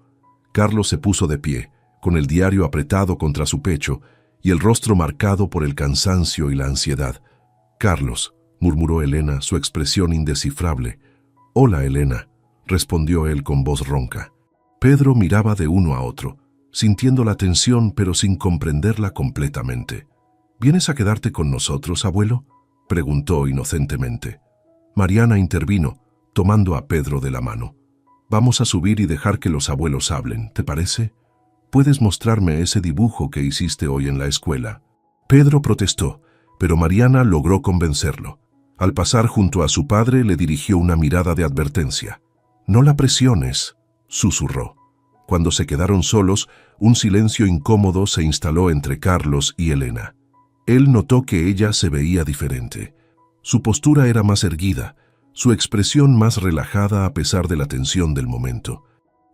Carlos se puso de pie, con el diario apretado contra su pecho y el rostro marcado por el cansancio y la ansiedad. «Carlos», murmuró Elena, su expresión indescifrable. «Hola, Elena», respondió él con voz ronca. Pedro miraba de uno a otro, sintiendo la tensión pero sin comprenderla completamente. «¿Vienes a quedarte con nosotros, abuelo?», preguntó inocentemente. Mariana intervino, tomando a Pedro de la mano. «Vamos a subir y dejar que los abuelos hablen, ¿te parece? ¿Puedes mostrarme ese dibujo que hiciste hoy en la escuela?». Pedro protestó, pero Mariana logró convencerlo. Al pasar junto a su padre le dirigió una mirada de advertencia. «No la presiones», susurró. Cuando se quedaron solos, un silencio incómodo se instaló entre Carlos y Elena. Él notó que ella se veía diferente. Su postura era más erguida, su expresión más relajada a pesar de la tensión del momento.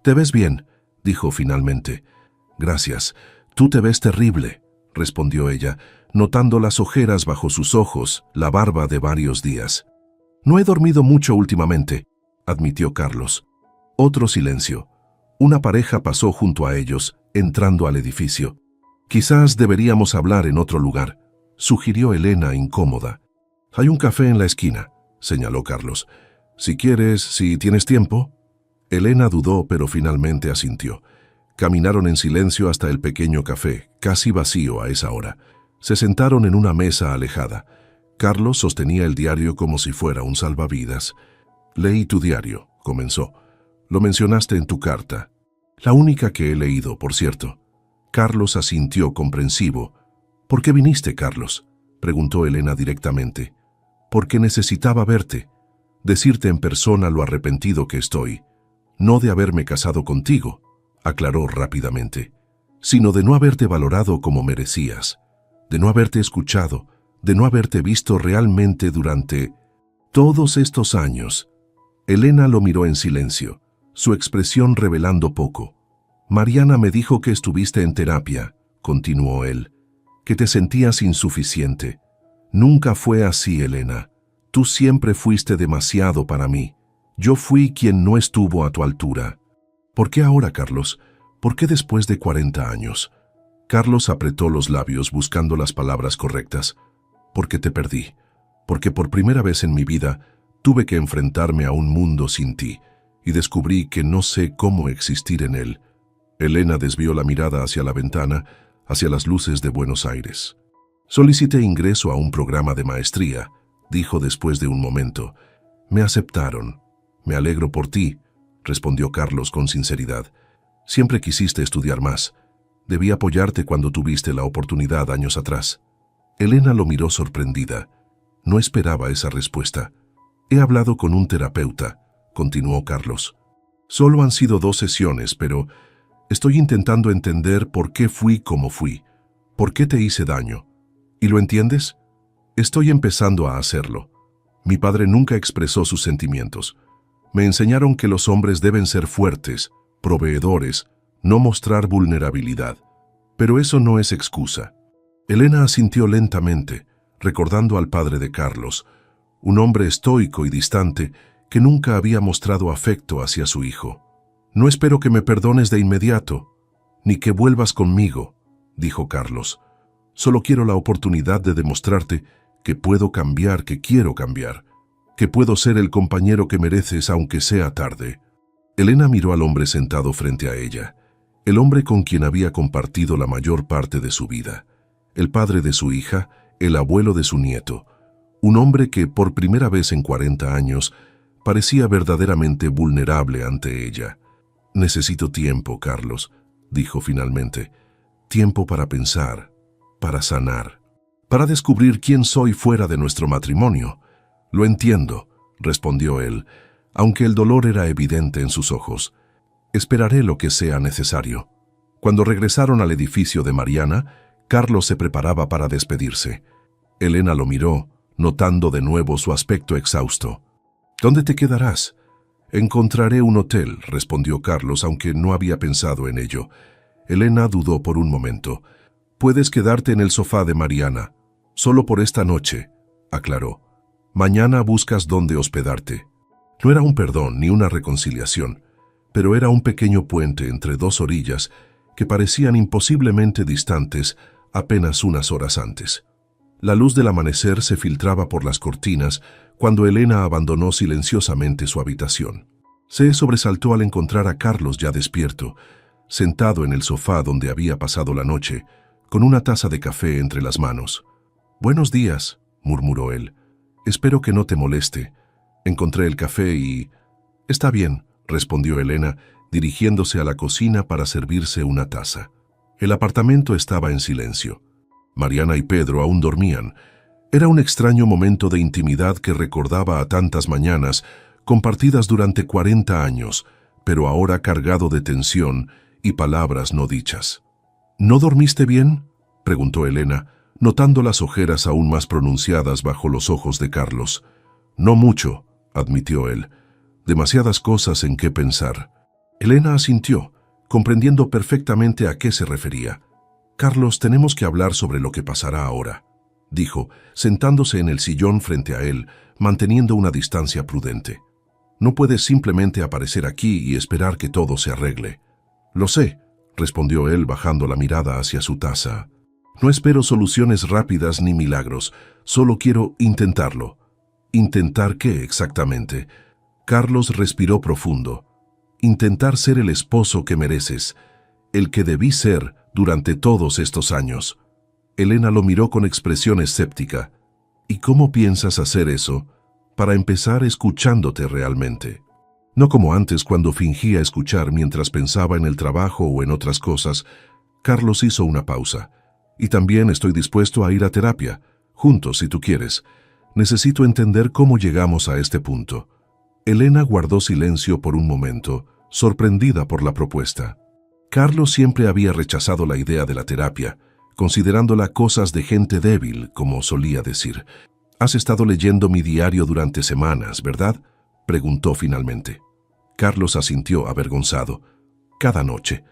«Te ves bien», dijo finalmente. «Gracias. Tú te ves terrible», respondió ella, notando las ojeras bajo sus ojos, la barba de varios días. «No he dormido mucho últimamente», admitió Carlos. Otro silencio. Una pareja pasó junto a ellos, entrando al edificio. «Quizás deberíamos hablar en otro lugar», sugirió Elena incómoda. «Hay un café en la esquina», señaló Carlos. «Si quieres, si tienes tiempo». Elena dudó, pero finalmente asintió. Caminaron en silencio hasta el pequeño café, casi vacío a esa hora. Se sentaron en una mesa alejada. Carlos sostenía el diario como si fuera un salvavidas. «Leí tu diario», comenzó. «Lo mencionaste en tu carta. La única que he leído, por cierto». Carlos asintió comprensivo. «¿Por qué viniste, Carlos?», preguntó Elena directamente. «Porque necesitaba verte, decirte en persona lo arrepentido que estoy. No de haberme casado contigo», aclaró rápidamente, «sino de no haberte valorado como merecías, de no haberte escuchado, de no haberte visto realmente durante todos estos años». Elena lo miró en silencio, su expresión revelando poco. «Mariana me dijo que estuviste en terapia», continuó él, «que te sentías insuficiente. Nunca fue así, Elena. Tú siempre fuiste demasiado para mí. Yo fui quien no estuvo a tu altura». «¿Por qué ahora, Carlos? ¿Por qué después de 40 años?» Carlos apretó los labios buscando las palabras correctas. «Porque te perdí. Porque por primera vez en mi vida tuve que enfrentarme a un mundo sin ti y descubrí que no sé cómo existir en él». Elena desvió la mirada hacia la ventana, hacia las luces de Buenos Aires. «Solicité ingreso a un programa de maestría», dijo después de un momento. «Me aceptaron. Me alegro por ti», respondió Carlos con sinceridad. «Siempre quisiste estudiar más. Debí apoyarte cuando tuviste la oportunidad años atrás». Elena lo miró sorprendida. No esperaba esa respuesta. «He hablado con un terapeuta», continuó Carlos. «Solo han sido 2 sesiones, pero estoy intentando entender por qué fui como fui, por qué te hice daño. ¿Y lo entiendes? Estoy empezando a hacerlo. Mi padre nunca expresó sus sentimientos. Me enseñaron que los hombres deben ser fuertes, proveedores, no mostrar vulnerabilidad. Pero eso no es excusa». Elena asintió lentamente, recordando al padre de Carlos, un hombre estoico y distante que nunca había mostrado afecto hacia su hijo. «No espero que me perdones de inmediato, ni que vuelvas conmigo», dijo Carlos. «Solo quiero la oportunidad de demostrarte que puedo cambiar, que quiero cambiar, que puedo ser el compañero que mereces aunque sea tarde». Elena miró al hombre sentado frente a ella, el hombre con quien había compartido la mayor parte de su vida, el padre de su hija, el abuelo de su nieto, un hombre que por primera vez en 40 años parecía verdaderamente vulnerable ante ella. Necesito tiempo, Carlos, dijo finalmente. Tiempo para pensar, para sanar, para descubrir quién soy fuera de nuestro matrimonio. Lo entiendo, respondió él, aunque el dolor era evidente en sus ojos. Esperaré lo que sea necesario. Cuando regresaron al edificio de Mariana, Carlos se preparaba para despedirse. Elena lo miró, notando de nuevo su aspecto exhausto. ¿Dónde te quedarás? Encontraré un hotel, respondió Carlos, aunque no había pensado en ello. Elena dudó por un momento. Puedes quedarte en el sofá de Mariana, solo por esta noche, aclaró. Mañana buscas dónde hospedarte. No era un perdón ni una reconciliación, pero era un pequeño puente entre dos orillas que parecían imposiblemente distantes apenas unas horas antes. La luz del amanecer se filtraba por las cortinas cuando Elena abandonó silenciosamente su habitación. Se sobresaltó al encontrar a Carlos ya despierto, sentado en el sofá donde había pasado la noche, con una taza de café entre las manos. «Buenos días», murmuró él. «Espero que no te moleste. Encontré el café y...» «Está bien», respondió Elena, dirigiéndose a la cocina para servirse una taza. El apartamento estaba en silencio. Mariana y Pedro aún dormían. Era un extraño momento de intimidad que recordaba a tantas mañanas, compartidas durante 40 años, pero ahora cargado de tensión y palabras no dichas. «¿No dormiste bien?», preguntó Elena, notando las ojeras aún más pronunciadas bajo los ojos de Carlos. «No mucho», admitió él. «Demasiadas cosas en qué pensar». Elena asintió, comprendiendo perfectamente a qué se refería. «Carlos, tenemos que hablar sobre lo que pasará ahora», dijo, sentándose en el sillón frente a él, manteniendo una distancia prudente. «No puedes simplemente aparecer aquí y esperar que todo se arregle». «Lo sé», respondió él bajando la mirada hacia su taza. «No espero soluciones rápidas ni milagros, solo quiero intentarlo». «¿Intentar qué exactamente?». Carlos respiró profundo. «Intentar ser el esposo que mereces, el que debí ser durante todos estos años». Elena lo miró con expresión escéptica. «¿Y cómo piensas hacer eso?» «Para empezar, escuchándote realmente. No como antes cuando fingía escuchar mientras pensaba en el trabajo o en otras cosas». Carlos hizo una pausa. «Y también estoy dispuesto a ir a terapia, juntos si tú quieres. Necesito entender cómo llegamos a este punto». Elena guardó silencio por un momento, sorprendida por la propuesta. Carlos siempre había rechazado la idea de la terapia, considerándola cosas de gente débil, como solía decir. «Has estado leyendo mi diario durante semanas, ¿verdad?», preguntó finalmente. Carlos asintió avergonzado. «Cada noche.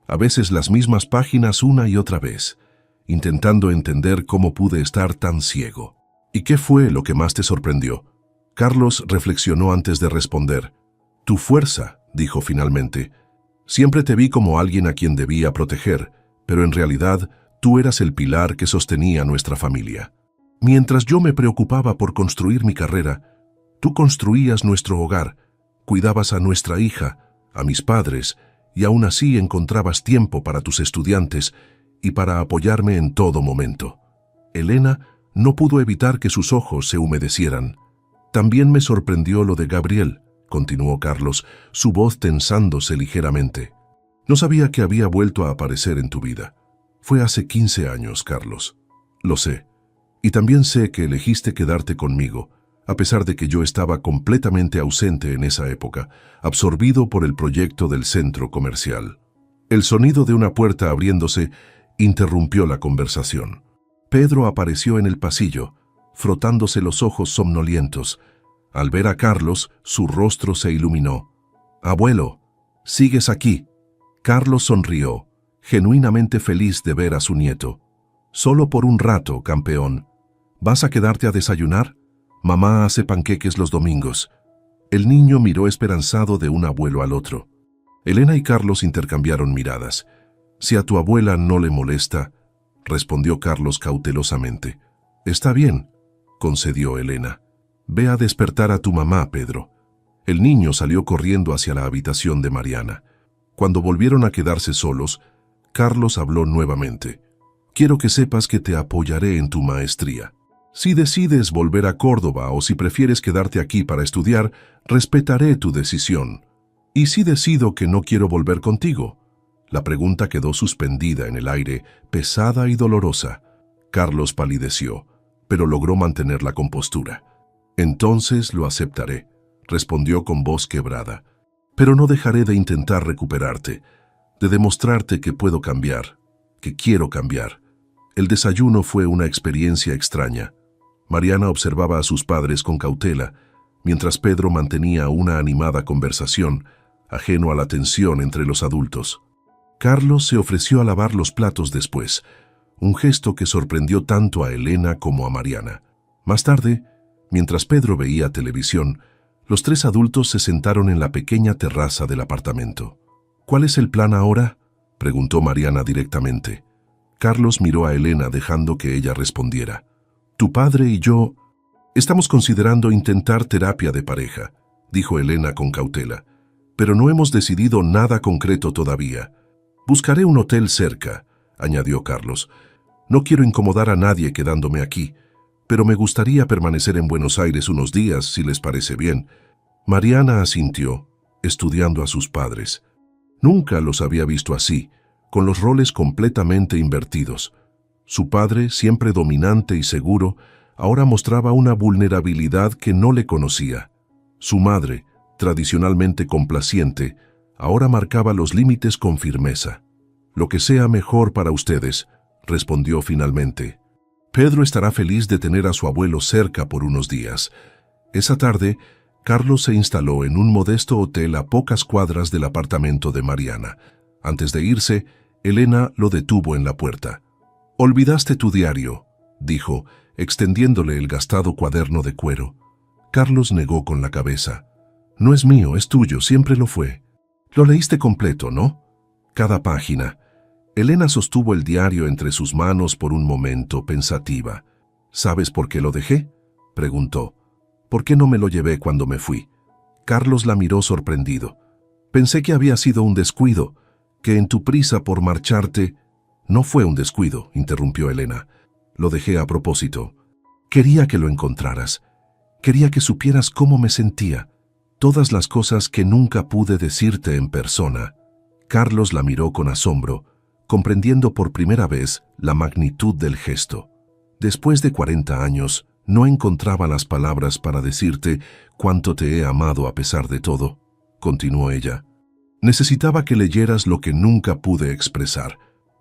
A veces las mismas páginas una y otra vez, intentando entender cómo pude estar tan ciego». «¿Y qué fue lo que más te sorprendió?». Carlos reflexionó antes de responder. «Tu fuerza», dijo finalmente. «Siempre te vi como alguien a quien debía proteger, pero en realidad tú eras el pilar que sostenía nuestra familia. Mientras yo me preocupaba por construir mi carrera, tú construías nuestro hogar, cuidabas a nuestra hija, a mis padres, y aún así encontrabas tiempo para tus estudiantes y para apoyarme en todo momento». Elena no pudo evitar que sus ojos se humedecieran. «También me sorprendió lo de Gabriel», continuó Carlos, su voz tensándose ligeramente. «No sabía que había vuelto a aparecer en tu vida. Fue hace 15 años, Carlos. Lo sé. Y también sé que elegiste quedarte conmigo, a pesar de que yo estaba completamente ausente en esa época, absorbido por el proyecto del centro comercial». El sonido de una puerta abriéndose interrumpió la conversación. Pedro apareció en el pasillo, frotándose los ojos somnolientos. Al ver a Carlos, su rostro se iluminó. «Abuelo, ¿sigues aquí?». Carlos sonrió, genuinamente feliz de ver a su nieto. «Solo por un rato, campeón. ¿Vas a quedarte a desayunar? Mamá hace panqueques los domingos». El niño miró esperanzado de un abuelo al otro. Elena y Carlos intercambiaron miradas. «Si a tu abuela no le molesta», respondió Carlos cautelosamente. «Está bien», concedió Elena. «Ve a despertar a tu mamá, Pedro». El niño salió corriendo hacia la habitación de Mariana. Cuando volvieron a quedarse solos, Carlos habló nuevamente. «Quiero que sepas que te apoyaré en tu maestría. Si decides volver a Córdoba o si prefieres quedarte aquí para estudiar, respetaré tu decisión. ¿Y si decido que no quiero volver contigo? La pregunta quedó suspendida en el aire, pesada y dolorosa. Carlos palideció, pero logró mantener la compostura. Entonces lo aceptaré, respondió con voz quebrada. Pero no dejaré de intentar recuperarte, de demostrarte que puedo cambiar, que quiero cambiar. El desayuno fue una experiencia extraña. Mariana observaba a sus padres con cautela, mientras Pedro mantenía una animada conversación, ajeno a la tensión entre los adultos. Carlos se ofreció a lavar los platos después, un gesto que sorprendió tanto a Elena como a Mariana. Más tarde, mientras Pedro veía televisión, los tres adultos se sentaron en la pequeña terraza del apartamento. ¿Cuál es el plan ahora?, preguntó Mariana directamente. Carlos miró a Elena dejando que ella respondiera. Tu padre y yo estamos considerando intentar terapia de pareja, dijo Elena con cautela, pero no hemos decidido nada concreto todavía. Buscaré un hotel cerca, añadió Carlos. No quiero incomodar a nadie quedándome aquí, pero me gustaría permanecer en Buenos Aires unos días, si les parece bien. Mariana asintió, estudiando a sus padres. Nunca los había visto así, con los roles completamente invertidos. Su padre, siempre dominante y seguro, ahora mostraba una vulnerabilidad que no le conocía. Su madre, tradicionalmente complaciente, ahora marcaba los límites con firmeza. Lo que sea mejor para ustedes, respondió finalmente. Pedro estará feliz de tener a su abuelo cerca por unos días. Esa tarde, Carlos se instaló en un modesto hotel a pocas cuadras del apartamento de Mariana. Antes de irse, Elena lo detuvo en la puerta. «Olvidaste tu diario», dijo, extendiéndole el gastado cuaderno de cuero. Carlos negó con la cabeza. «No es mío, es tuyo, siempre lo fue». «Lo leíste completo, ¿no?» «Cada página». Elena sostuvo el diario entre sus manos por un momento, pensativa. «¿Sabes por qué lo dejé?», preguntó. «¿Por qué no me lo llevé cuando me fui?». Carlos la miró sorprendido. «Pensé que había sido un descuido, que en tu prisa por marcharte...». «No fue un descuido», interrumpió Elena. «Lo dejé a propósito. Quería que lo encontraras. Quería que supieras cómo me sentía. Todas las cosas que nunca pude decirte en persona». Carlos la miró con asombro, comprendiendo por primera vez la magnitud del gesto. «Después de 40 años, no encontraba las palabras para decirte cuánto te he amado a pesar de todo», continuó ella. «Necesitaba que leyeras lo que nunca pude expresar».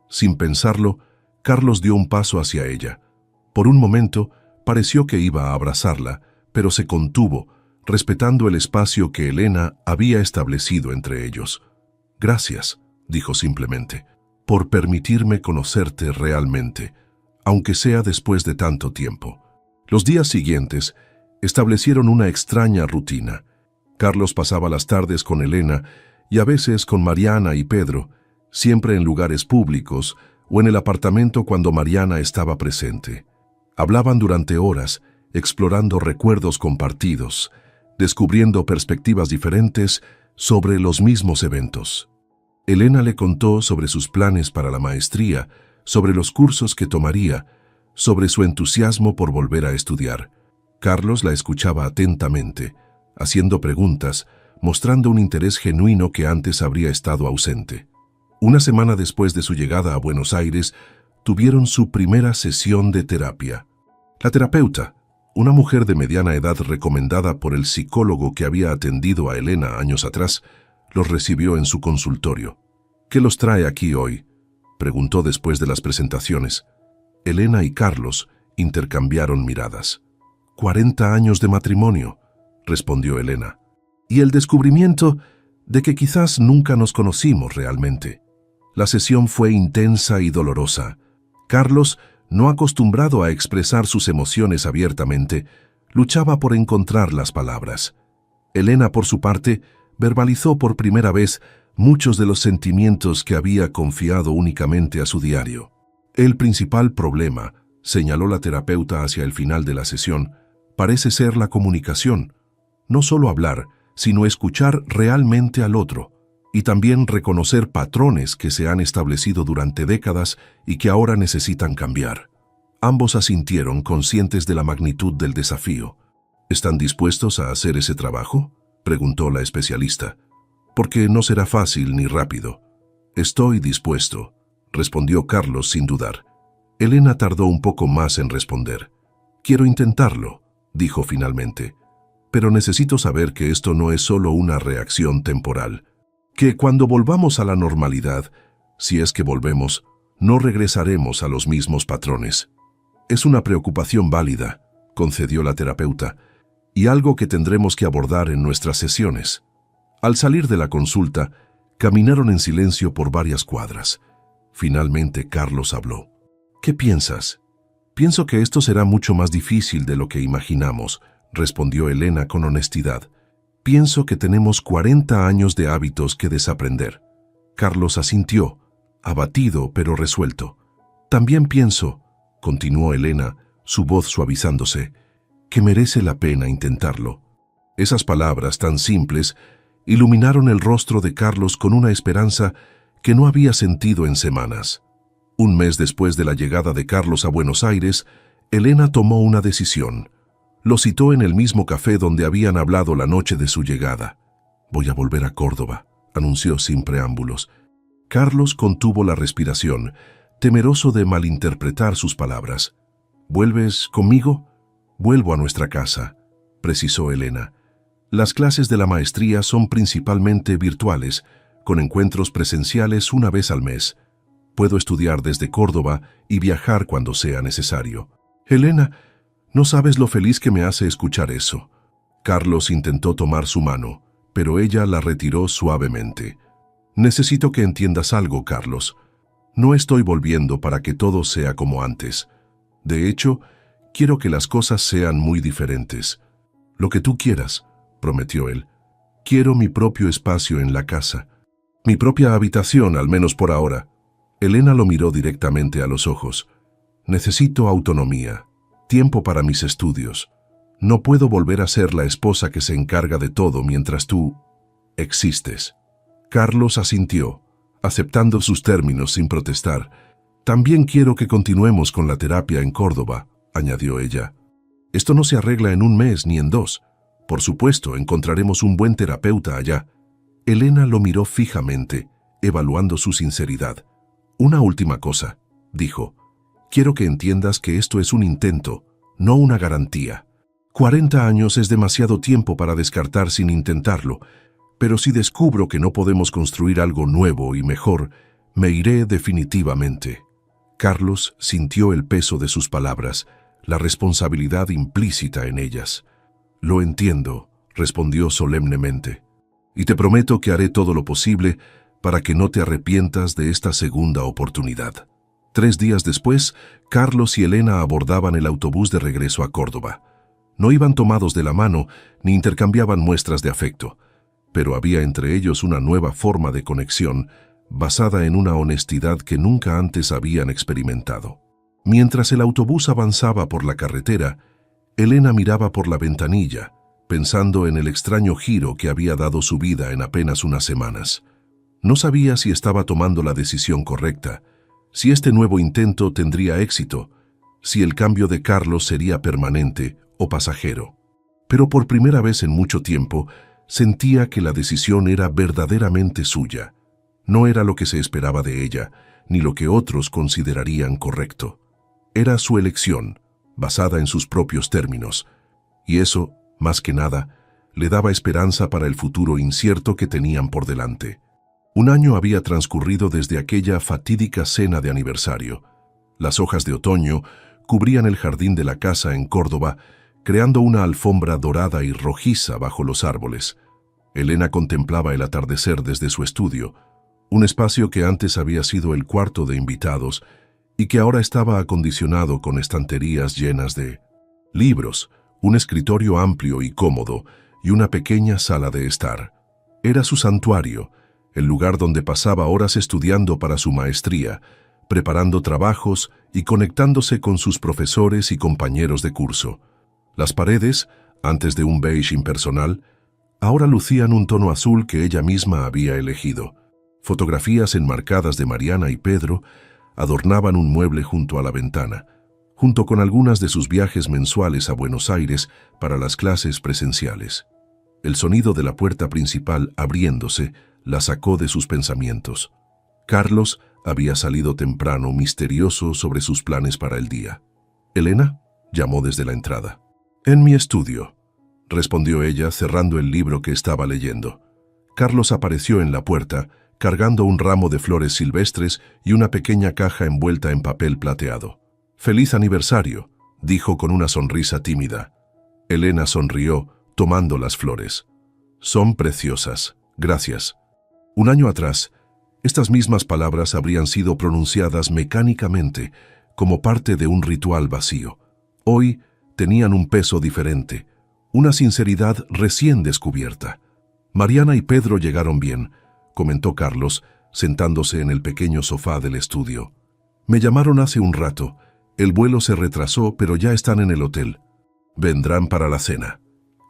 Sin pensarlo, Carlos dio un paso hacia ella. Por un momento, pareció que iba a abrazarla, pero se contuvo, respetando el espacio que Elena había establecido entre ellos. «Gracias», dijo simplemente, «por permitirme conocerte realmente, aunque sea después de tanto tiempo». Los días siguientes establecieron una extraña rutina. Carlos pasaba las tardes con Elena y a veces con Mariana y Pedro, siempre en lugares públicos o en el apartamento cuando Mariana estaba presente. Hablaban durante horas, explorando recuerdos compartidos, descubriendo perspectivas diferentes sobre los mismos eventos. Elena le contó sobre sus planes para la maestría, sobre los cursos que tomaría, sobre su entusiasmo por volver a estudiar. Carlos la escuchaba atentamente, haciendo preguntas, mostrando un interés genuino que antes habría estado ausente. Una semana después de su llegada a Buenos Aires, tuvieron su primera sesión de terapia. La terapeuta, una mujer de mediana edad recomendada por el psicólogo que había atendido a Elena años atrás, los recibió en su consultorio. «¿Qué los trae aquí hoy?», preguntó después de las presentaciones. Elena y Carlos intercambiaron miradas. 40 años de matrimonio, respondió Elena. Y el descubrimiento de que quizás nunca nos conocimos realmente. La sesión fue intensa y dolorosa. Carlos, no acostumbrado a expresar sus emociones abiertamente, luchaba por encontrar las palabras. Elena, por su parte, verbalizó por primera vez muchos de los sentimientos que había confiado únicamente a su diario. El principal problema, señaló la terapeuta hacia el final de la sesión, parece ser la comunicación. No solo hablar, sino escuchar realmente al otro, y también reconocer patrones que se han establecido durante décadas y que ahora necesitan cambiar. Ambos asintieron, conscientes de la magnitud del desafío. ¿Están dispuestos a hacer ese trabajo?, preguntó la especialista. porque no será fácil ni rápido. Estoy dispuesto, respondió Carlos sin dudar. Elena tardó un poco más en responder. Quiero intentarlo, dijo finalmente, pero necesito saber que esto no es solo una reacción temporal, que cuando volvamos a la normalidad, si es que volvemos, no regresaremos a los mismos patrones. Es una preocupación válida, concedió la terapeuta, y algo que tendremos que abordar en nuestras sesiones. Al salir de la consulta, caminaron en silencio por varias cuadras. Finalmente Carlos habló. ¿Qué piensas? Pienso que esto será mucho más difícil de lo que imaginamos, respondió Elena con honestidad. Pienso que tenemos 40 años de hábitos que desaprender. Carlos asintió, abatido pero resuelto. También pienso, continuó Elena, su voz suavizándose, que merece la pena intentarlo. Esas palabras tan simples iluminaron el rostro de Carlos con una esperanza que no había sentido en semanas. Un mes después de la llegada de Carlos a Buenos Aires, Elena tomó una decisión. Lo citó en el mismo café donde habían hablado la noche de su llegada. «Voy a volver a Córdoba», anunció sin preámbulos. Carlos contuvo la respiración, temeroso de malinterpretar sus palabras. «¿Vuelves conmigo?» «Vuelvo a nuestra casa», precisó Elena. «Las clases de la maestría son principalmente virtuales, con encuentros presenciales una vez al mes. Puedo estudiar desde Córdoba y viajar cuando sea necesario». «Elena, no sabes lo feliz que me hace escuchar eso». Carlos intentó tomar su mano, pero ella la retiró suavemente. «Necesito que entiendas algo, Carlos. No estoy volviendo para que todo sea como antes. De hecho, quiero que las cosas sean muy diferentes. Lo que tú quieras», prometió él. «Quiero mi propio espacio en la casa. Mi propia habitación, al menos por ahora». Elena lo miró directamente a los ojos. «Necesito autonomía, tiempo para mis estudios. No puedo volver a ser la esposa que se encarga de todo mientras tú existes». Carlos asintió, aceptando sus términos sin protestar. «También quiero que continuemos con la terapia en Córdoba», añadió ella. «Esto no se arregla en un mes ni en dos. Por supuesto, encontraremos un buen terapeuta allá». Elena lo miró fijamente, evaluando su sinceridad. «Una última cosa», dijo. «Quiero que entiendas que esto es un intento, no una garantía. 40 años es demasiado tiempo para descartar sin intentarlo, pero si descubro que no podemos construir algo nuevo y mejor, me iré definitivamente». Carlos sintió el peso de sus palabras, la responsabilidad implícita en ellas. «Lo entiendo», respondió solemnemente. «Y te prometo que haré todo lo posible para que no te arrepientas de esta segunda oportunidad». 3 días después, Carlos y Elena abordaban el autobús de regreso a Córdoba. No iban tomados de la mano ni intercambiaban muestras de afecto, pero había entre ellos una nueva forma de conexión basada en una honestidad que nunca antes habían experimentado. Mientras el autobús avanzaba por la carretera, Elena miraba por la ventanilla, pensando en el extraño giro que había dado su vida en apenas unas semanas. No sabía si estaba tomando la decisión correcta, si este nuevo intento tendría éxito, si el cambio de Carlos sería permanente o pasajero. Pero por primera vez en mucho tiempo, sentía que la decisión era verdaderamente suya. No era lo que se esperaba de ella, ni lo que otros considerarían correcto. Era su elección, basada en sus propios términos, y eso, más que nada, le daba esperanza para el futuro incierto que tenían por delante. Un año había transcurrido desde aquella fatídica cena de aniversario. Las hojas de otoño cubrían el jardín de la casa en Córdoba, creando una alfombra dorada y rojiza bajo los árboles. Elena contemplaba el atardecer desde su estudio, un espacio que antes había sido el cuarto de invitados y que ahora estaba acondicionado con estanterías llenas de libros, un escritorio amplio y cómodo y una pequeña sala de estar. Era su santuario, el lugar donde pasaba horas estudiando para su maestría, preparando trabajos y conectándose con sus profesores y compañeros de curso. Las paredes, antes de un beige impersonal, ahora lucían un tono azul que ella misma había elegido. Fotografías enmarcadas de Mariana y Pedro adornaban un mueble junto a la ventana, junto con algunas de sus viajes mensuales a Buenos Aires para las clases presenciales. El sonido de la puerta principal abriéndose la sacó de sus pensamientos. Carlos había salido temprano, misterioso sobre sus planes para el día. «¿Elena?», llamó desde la entrada. «En mi estudio», respondió ella, cerrando el libro que estaba leyendo. Carlos apareció en la puerta, cargando un ramo de flores silvestres y una pequeña caja envuelta en papel plateado. «Feliz aniversario», dijo con una sonrisa tímida. Elena sonrió, tomando las flores. «Son preciosas, gracias». Un año atrás, estas mismas palabras habrían sido pronunciadas mecánicamente, como parte de un ritual vacío. Hoy tenían un peso diferente, una sinceridad recién descubierta. «Mariana y Pedro llegaron bien», comentó Carlos, sentándose en el pequeño sofá del estudio. «Me llamaron hace un rato. El vuelo se retrasó, pero ya están en el hotel. Vendrán para la cena».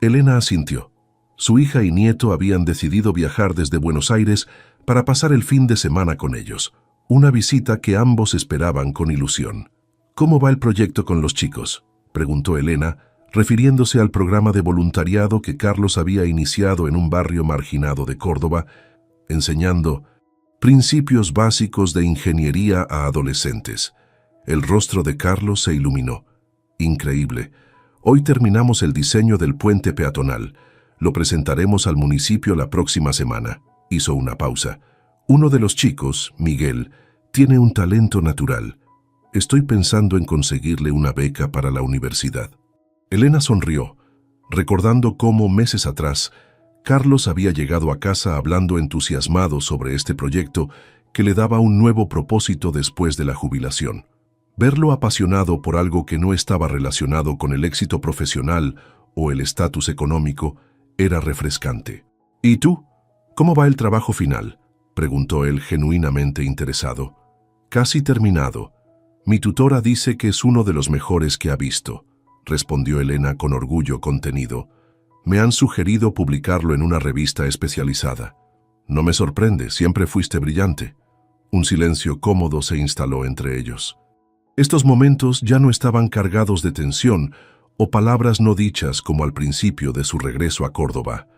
Elena asintió. Su hija y nieto habían decidido viajar desde Buenos Aires para pasar el fin de semana con ellos, una visita que ambos esperaban con ilusión. «¿Cómo va el proyecto con los chicos?», preguntó Elena, refiriéndose al programa de voluntariado que Carlos había iniciado en un barrio marginado de Córdoba, enseñando principios básicos de ingeniería a adolescentes. El rostro de Carlos se iluminó. «Increíble. Hoy terminamos el diseño del puente peatonal. Lo presentaremos al municipio la próxima semana». Hizo una pausa. «Uno de los chicos, Miguel, tiene un talento natural. Estoy pensando en conseguirle una beca para la universidad». Elena sonrió, recordando cómo meses atrás Carlos había llegado a casa hablando entusiasmado sobre este proyecto que le daba un nuevo propósito después de la jubilación. Verlo apasionado por algo que no estaba relacionado con el éxito profesional o el estatus económico era refrescante. «¿Y tú? ¿Cómo va el trabajo final?», preguntó él genuinamente interesado. «Casi terminado. Mi tutora dice que es uno de los mejores que ha visto», respondió Elena con orgullo contenido. «Me han sugerido publicarlo en una revista especializada». «No me sorprende, siempre fuiste brillante». Un silencio cómodo se instaló entre ellos. Estos momentos ya no estaban cargados de tensión o palabras no dichas como al principio de su regreso a Córdoba.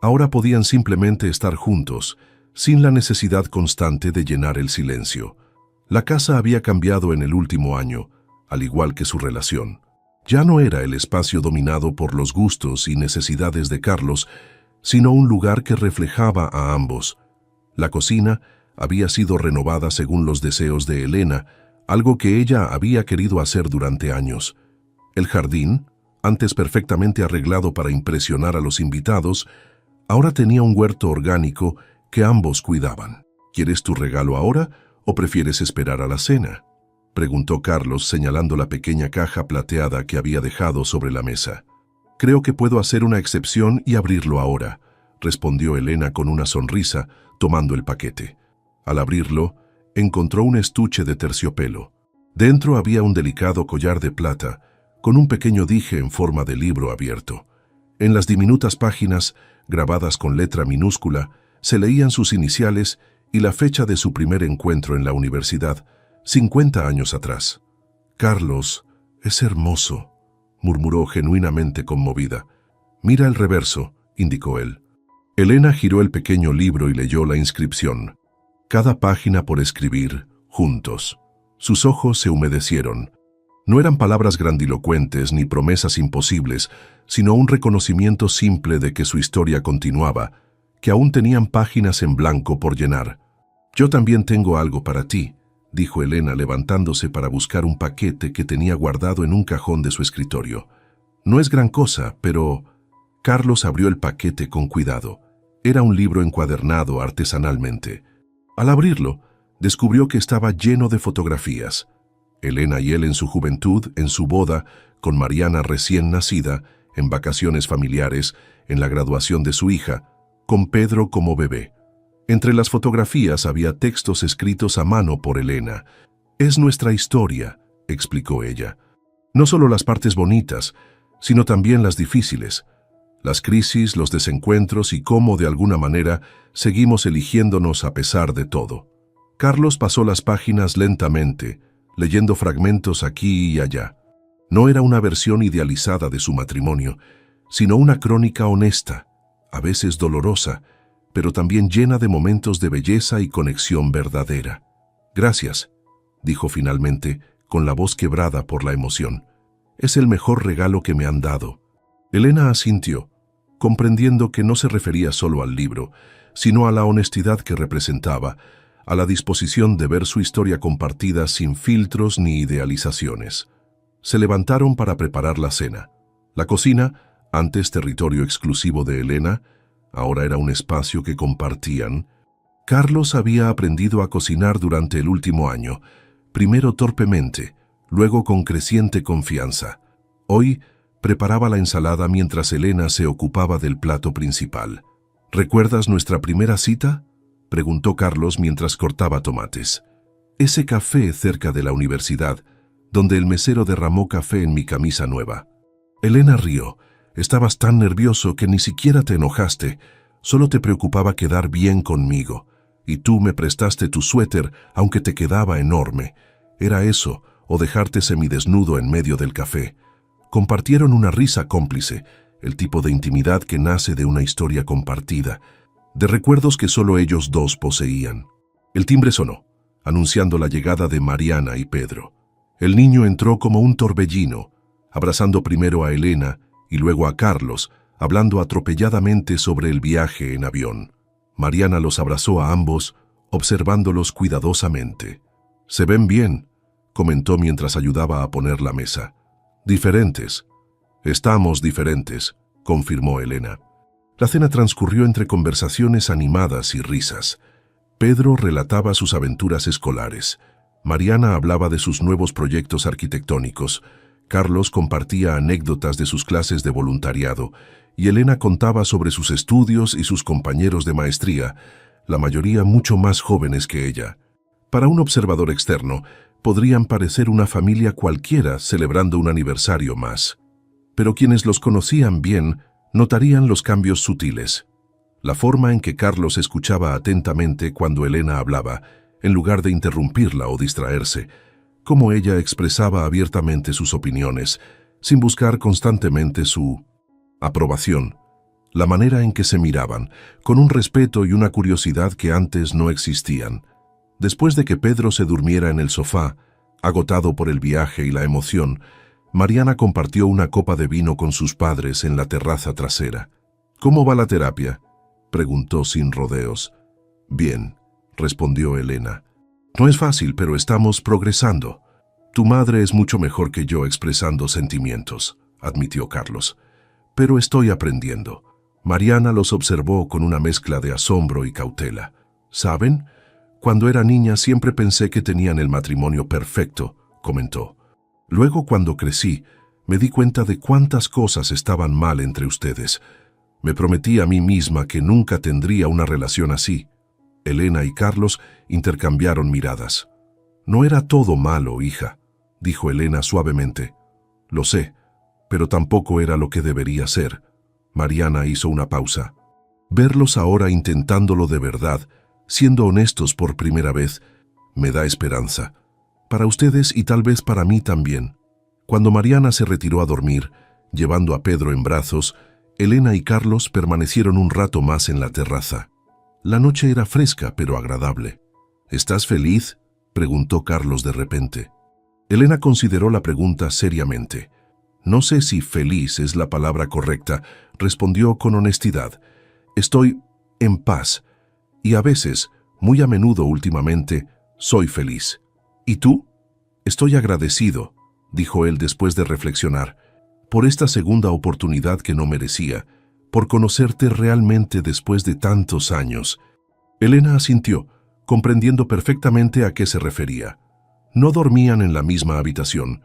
Ahora podían simplemente estar juntos, sin la necesidad constante de llenar el silencio. La casa había cambiado en el último año, al igual que su relación. Ya no era el espacio dominado por los gustos y necesidades de Carlos, sino un lugar que reflejaba a ambos. La cocina había sido renovada según los deseos de Elena, algo que ella había querido hacer durante años. El jardín, antes perfectamente arreglado para impresionar a los invitados, ahora tenía un huerto orgánico que ambos cuidaban. «¿Quieres tu regalo ahora o prefieres esperar a la cena?», preguntó Carlos, señalando la pequeña caja plateada que había dejado sobre la mesa. «Creo que puedo hacer una excepción y abrirlo ahora», respondió Elena con una sonrisa, tomando el paquete. Al abrirlo, encontró un estuche de terciopelo. Dentro había un delicado collar de plata, con un pequeño dije en forma de libro abierto. En las diminutas páginas, grabadas con letra minúscula, se leían sus iniciales y la fecha de su primer encuentro en la universidad, 50 años atrás. «Carlos, es hermoso», murmuró genuinamente conmovida. «Mira el reverso», indicó él. Elena giró el pequeño libro y leyó la inscripción. «Cada página por escribir, juntos». Sus ojos se humedecieron. No eran palabras grandilocuentes ni promesas imposibles, sino un reconocimiento simple de que su historia continuaba, que aún tenían páginas en blanco por llenar. «Yo también tengo algo para ti», dijo Elena levantándose para buscar un paquete que tenía guardado en un cajón de su escritorio. «No es gran cosa, pero...». Carlos abrió el paquete con cuidado. Era un libro encuadernado artesanalmente. Al abrirlo, descubrió que estaba lleno de fotografías. Elena y él en su juventud, en su boda, con Mariana recién nacida, en vacaciones familiares, en la graduación de su hija, con Pedro como bebé. Entre las fotografías había textos escritos a mano por Elena. «Es nuestra historia», explicó ella. «No solo las partes bonitas, sino también las difíciles. Las crisis, los desencuentros y cómo, de alguna manera, seguimos eligiéndonos a pesar de todo». Carlos pasó las páginas lentamente, leyendo fragmentos aquí y allá. No era una versión idealizada de su matrimonio, sino una crónica honesta, a veces dolorosa, pero también llena de momentos de belleza y conexión verdadera. Gracias, dijo finalmente, con la voz quebrada por la emoción. Es el mejor regalo que me han dado. Elena asintió, comprendiendo que no se refería solo al libro, sino a la honestidad que representaba, a la disposición de ver su historia compartida sin filtros ni idealizaciones. Se levantaron para preparar la cena. La cocina, antes territorio exclusivo de Elena, ahora era un espacio que compartían. Carlos había aprendido a cocinar durante el último año, primero torpemente, luego con creciente confianza. Hoy preparaba la ensalada mientras Elena se ocupaba del plato principal. ¿Recuerdas nuestra primera cita?, preguntó Carlos mientras cortaba tomates. Ese café cerca de la universidad, donde el mesero derramó café en mi camisa nueva. Elena rió. Estabas tan nervioso que ni siquiera te enojaste, solo te preocupaba quedar bien conmigo. Y tú me prestaste tu suéter, aunque te quedaba enorme. Era eso, o dejarte semidesnudo en medio del café. Compartieron una risa cómplice, el tipo de intimidad que nace de una historia compartida, de recuerdos que solo ellos dos poseían. El timbre sonó, anunciando la llegada de Mariana y Pedro. El niño entró como un torbellino, abrazando primero a Elena y luego a Carlos, hablando atropelladamente sobre el viaje en avión. Mariana los abrazó a ambos, observándolos cuidadosamente. «Se ven bien», comentó mientras ayudaba a poner la mesa. «Diferentes». «Estamos diferentes», confirmó Elena. La cena transcurrió entre conversaciones animadas y risas. Pedro relataba sus aventuras escolares. Mariana hablaba de sus nuevos proyectos arquitectónicos. Carlos compartía anécdotas de sus clases de voluntariado y Elena contaba sobre sus estudios y sus compañeros de maestría, la mayoría mucho más jóvenes que ella. Para un observador externo, podrían parecer una familia cualquiera celebrando un aniversario más. Pero quienes los conocían bien notarían los cambios sutiles. La forma en que Carlos escuchaba atentamente cuando Elena hablaba, en lugar de interrumpirla o distraerse, cómo ella expresaba abiertamente sus opiniones, sin buscar constantemente su aprobación, la manera en que se miraban, con un respeto y una curiosidad que antes no existían. Después de que Pedro se durmiera en el sofá, agotado por el viaje y la emoción, Mariana compartió una copa de vino con sus padres en la terraza trasera. «¿Cómo va la terapia?», preguntó sin rodeos. «Bien», respondió Elena. «No es fácil, pero estamos progresando. Tu madre es mucho mejor que yo expresando sentimientos», admitió Carlos. «Pero estoy aprendiendo». Mariana los observó con una mezcla de asombro y cautela. «¿Saben? Cuando era niña siempre pensé que tenían el matrimonio perfecto», comentó. «Luego, cuando crecí, me di cuenta de cuántas cosas estaban mal entre ustedes. Me prometí a mí misma que nunca tendría una relación así». Elena y Carlos intercambiaron miradas. «No era todo malo, hija», dijo Elena suavemente. «Lo sé, pero tampoco era lo que debería ser». Mariana hizo una pausa. «Verlos ahora intentándolo de verdad, siendo honestos por primera vez, me da esperanza. Para ustedes y tal vez para mí también». Cuando Mariana se retiró a dormir, llevando a Pedro en brazos, Elena y Carlos permanecieron un rato más en la terraza. La noche era fresca pero agradable. «¿Estás feliz?», preguntó Carlos de repente. Elena consideró la pregunta seriamente. «No sé si feliz es la palabra correcta», respondió con honestidad. «Estoy en paz y a veces, muy a menudo últimamente, soy feliz». «¿Y tú?». «Estoy agradecido», dijo él después de reflexionar, «por esta segunda oportunidad que no merecía, por conocerte realmente después de tantos años». Elena asintió, comprendiendo perfectamente a qué se refería. No dormían en la misma habitación.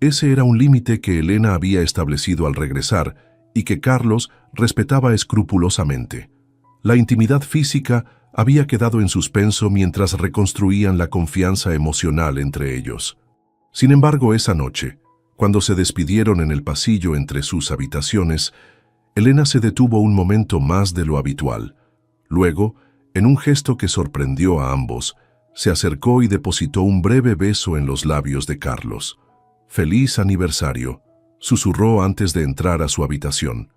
Ese era un límite que Elena había establecido al regresar y que Carlos respetaba escrupulosamente. La intimidad física había quedado en suspenso mientras reconstruían la confianza emocional entre ellos. Sin embargo, esa noche, cuando se despidieron en el pasillo entre sus habitaciones, Elena se detuvo un momento más de lo habitual. Luego, en un gesto que sorprendió a ambos, se acercó y depositó un breve beso en los labios de Carlos. «Feliz aniversario», susurró antes de entrar a su habitación.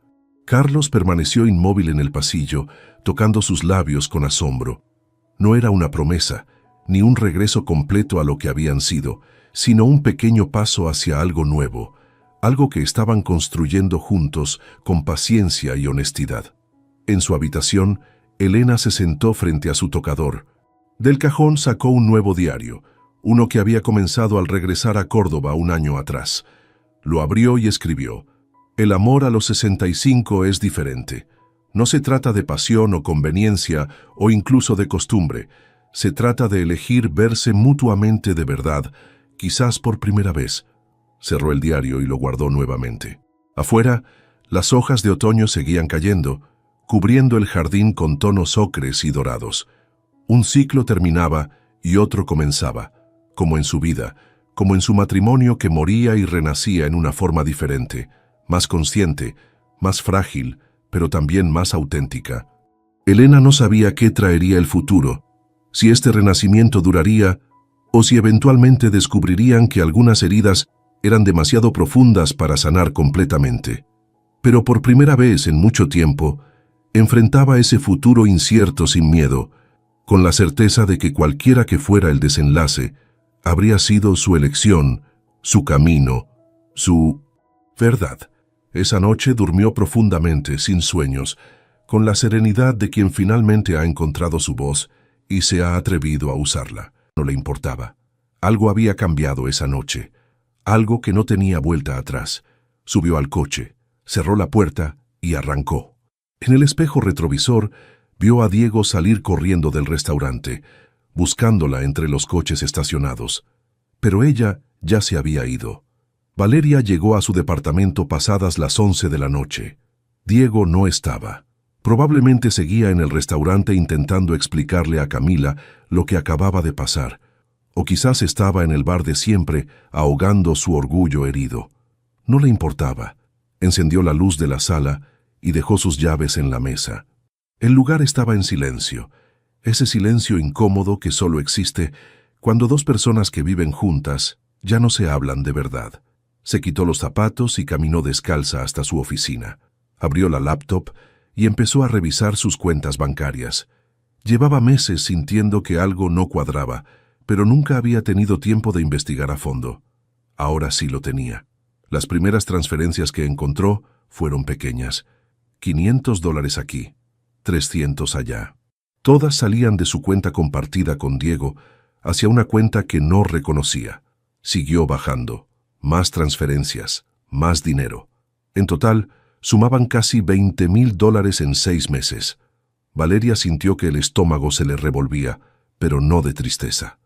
Carlos permaneció inmóvil en el pasillo, tocando sus labios con asombro. No era una promesa, ni un regreso completo a lo que habían sido, sino un pequeño paso hacia algo nuevo, algo que estaban construyendo juntos con paciencia y honestidad. En su habitación, Elena se sentó frente a su tocador. Del cajón sacó un nuevo diario, uno que había comenzado al regresar a Córdoba un año atrás. Lo abrió y escribió: «El amor a los 65 es diferente. No se trata de pasión o conveniencia o incluso de costumbre. Se trata de elegir verse mutuamente de verdad, quizás por primera vez». Cerró el diario y lo guardó nuevamente. Afuera, las hojas de otoño seguían cayendo, cubriendo el jardín con tonos ocres y dorados. Un ciclo terminaba y otro comenzaba, como en su vida, como en su matrimonio que moría y renacía en una forma diferente, más consciente, más frágil, pero también más auténtica. Elena no sabía qué traería el futuro, si este renacimiento duraría o si eventualmente descubrirían que algunas heridas eran demasiado profundas para sanar completamente. Pero por primera vez en mucho tiempo, enfrentaba ese futuro incierto sin miedo, con la certeza de que cualquiera que fuera el desenlace, habría sido su elección, su camino, su verdad. Esa noche durmió profundamente, sin sueños, con la serenidad de quien finalmente ha encontrado su voz y se ha atrevido a usarla. No le importaba. Algo había cambiado esa noche, algo que no tenía vuelta atrás. Subió al coche, cerró la puerta y arrancó. En el espejo retrovisor vio a Diego salir corriendo del restaurante, buscándola entre los coches estacionados. Pero ella ya se había ido. Valeria llegó a su departamento pasadas las 11 de la noche. Diego no estaba. Probablemente seguía en el restaurante intentando explicarle a Camila lo que acababa de pasar, o quizás estaba en el bar de siempre ahogando su orgullo herido. No le importaba. Encendió la luz de la sala y dejó sus llaves en la mesa. El lugar estaba en silencio, ese silencio incómodo que solo existe cuando dos personas que viven juntas ya no se hablan de verdad. Se quitó los zapatos y caminó descalza hasta su oficina. Abrió la laptop y empezó a revisar sus cuentas bancarias. Llevaba meses sintiendo que algo no cuadraba, pero nunca había tenido tiempo de investigar a fondo. Ahora sí lo tenía. Las primeras transferencias que encontró fueron pequeñas. $500 aquí, 300 allá. Todas salían de su cuenta compartida con Diego hacia una cuenta que no reconocía. Siguió bajando. Más transferencias, más dinero. En total, sumaban casi $20,000 en 6 meses. Valeria sintió que el estómago se le revolvía, pero no de tristeza.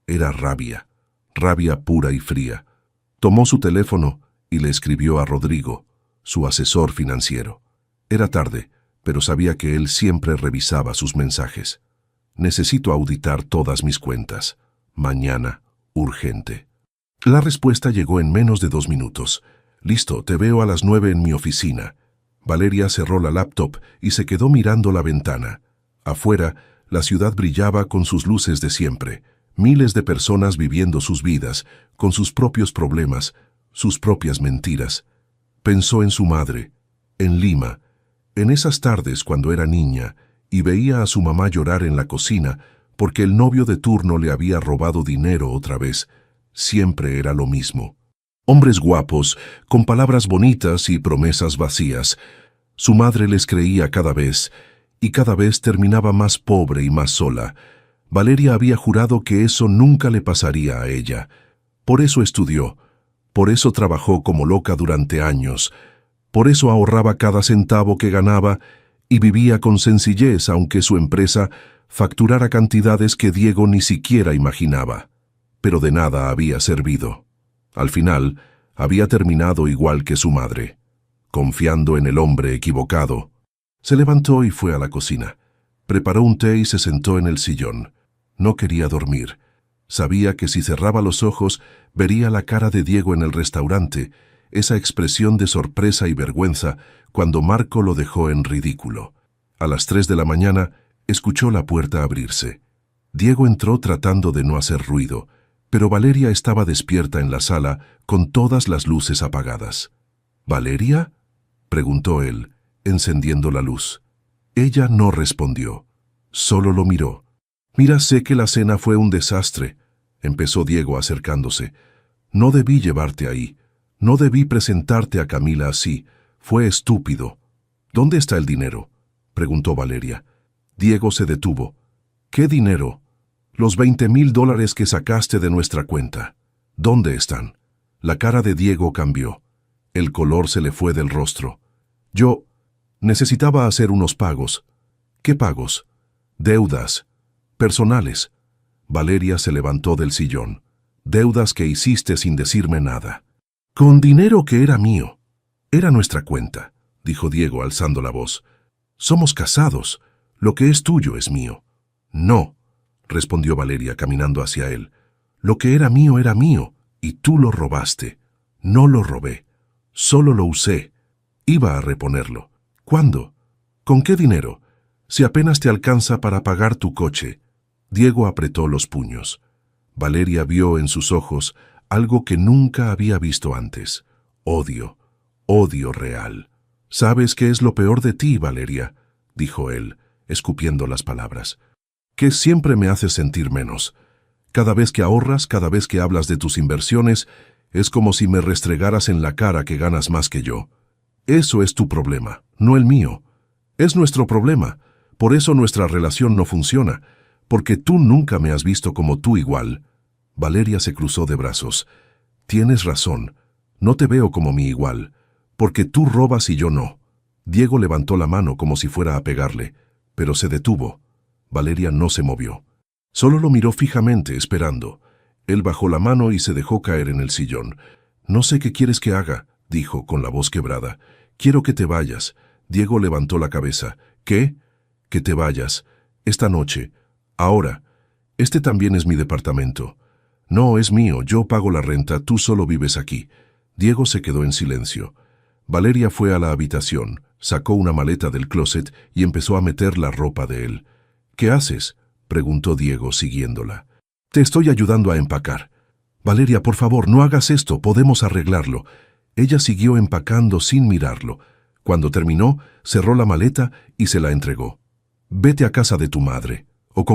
Era rabia, rabia pura y fría. Tomó su teléfono y le escribió a Rodrigo, su asesor financiero. Era tarde, pero sabía que él siempre revisaba sus mensajes. «Necesito auditar todas mis cuentas. Mañana, urgente». La respuesta llegó en menos de 2 minutos. «Listo, te veo a las 9 en mi oficina». Valeria cerró la laptop y se quedó mirando la ventana. Afuera, la ciudad brillaba con sus luces de siempre. Miles de personas viviendo sus vidas, con sus propios problemas, sus propias mentiras. Pensó en su madre, en Lima, en esas tardes cuando era niña y veía a su mamá llorar en la cocina porque el novio de turno le había robado dinero otra vez. Siempre era lo mismo. Hombres guapos, con palabras bonitas y promesas vacías. Su madre les creía cada vez, y cada vez terminaba más pobre y más sola. Valeria había jurado que eso nunca le pasaría a ella. Por eso estudió, por eso trabajó como loca durante años, por eso ahorraba cada centavo que ganaba y vivía con sencillez aunque su empresa facturara cantidades que Diego ni siquiera imaginaba. Pero de nada había servido. Al final, había terminado igual que su madre, confiando en el hombre equivocado. Se levantó y fue a la cocina. Preparó un té y se sentó en el sillón. No quería dormir. Sabía que si cerraba los ojos, vería la cara de Diego en el restaurante, esa expresión de sorpresa y vergüenza cuando Marco lo dejó en ridículo. A las 3 de la mañana, escuchó la puerta abrirse. Diego entró tratando de no hacer ruido, pero Valeria estaba despierta en la sala con todas las luces apagadas. «¿Valeria?», preguntó él, encendiendo la luz. Ella no respondió, solo lo miró. Mira, sé que la cena fue un desastre, empezó Diego acercándose. No debí llevarte ahí, no debí presentarte a Camila así, fue estúpido. ¿Dónde está el dinero?, preguntó Valeria. Diego se detuvo. ¿Qué dinero? Los $20,000 que sacaste de nuestra cuenta. ¿Dónde están? La cara de Diego cambió. El color se le fue del rostro. Yo necesitaba hacer unos pagos. ¿Qué pagos? Deudas. Personales. Valeria se levantó del sillón. Deudas que hiciste sin decirme nada. Con dinero que era mío. Era nuestra cuenta, dijo Diego alzando la voz. Somos casados. Lo que es tuyo es mío. No, respondió Valeria caminando hacia él. Lo que era mío, y tú lo robaste. No lo robé. Solo lo usé. Iba a reponerlo. ¿Cuándo? ¿Con qué dinero? Si apenas te alcanza para pagar tu coche. Diego apretó los puños. Valeria vio en sus ojos algo que nunca había visto antes. Odio. Odio real. ¿Sabes qué es lo peor de ti, Valeria?, dijo él, escupiendo las palabras. Que siempre me haces sentir menos. Cada vez que ahorras, cada vez que hablas de tus inversiones, es como si me restregaras en la cara que ganas más que yo. Eso es tu problema, no el mío. Es nuestro problema. Por eso nuestra relación no funciona, porque tú nunca me has visto como tú igual. Valeria se cruzó de brazos. Tienes razón. No te veo como mi igual, porque tú robas y yo no. Diego levantó la mano como si fuera a pegarle, pero se detuvo. Valeria no se movió. Solo lo miró fijamente, esperando. Él bajó la mano y se dejó caer en el sillón. No sé qué quieres que haga, dijo con la voz quebrada. Quiero que te vayas. Diego levantó la cabeza. ¿Qué? Que te vayas. Esta noche. Ahora. Este también es mi departamento. No, es mío. Yo pago la renta. Tú solo vives aquí. Diego se quedó en silencio. Valeria fue a la habitación, sacó una maleta del closet y empezó a meter la ropa de él. ¿Qué haces?, preguntó Diego siguiéndola. Te estoy ayudando a empacar. Valeria, por favor, no hagas esto, podemos arreglarlo. Ella siguió empacando sin mirarlo. Cuando terminó, cerró la maleta y se la entregó. Vete a casa de tu madre, o con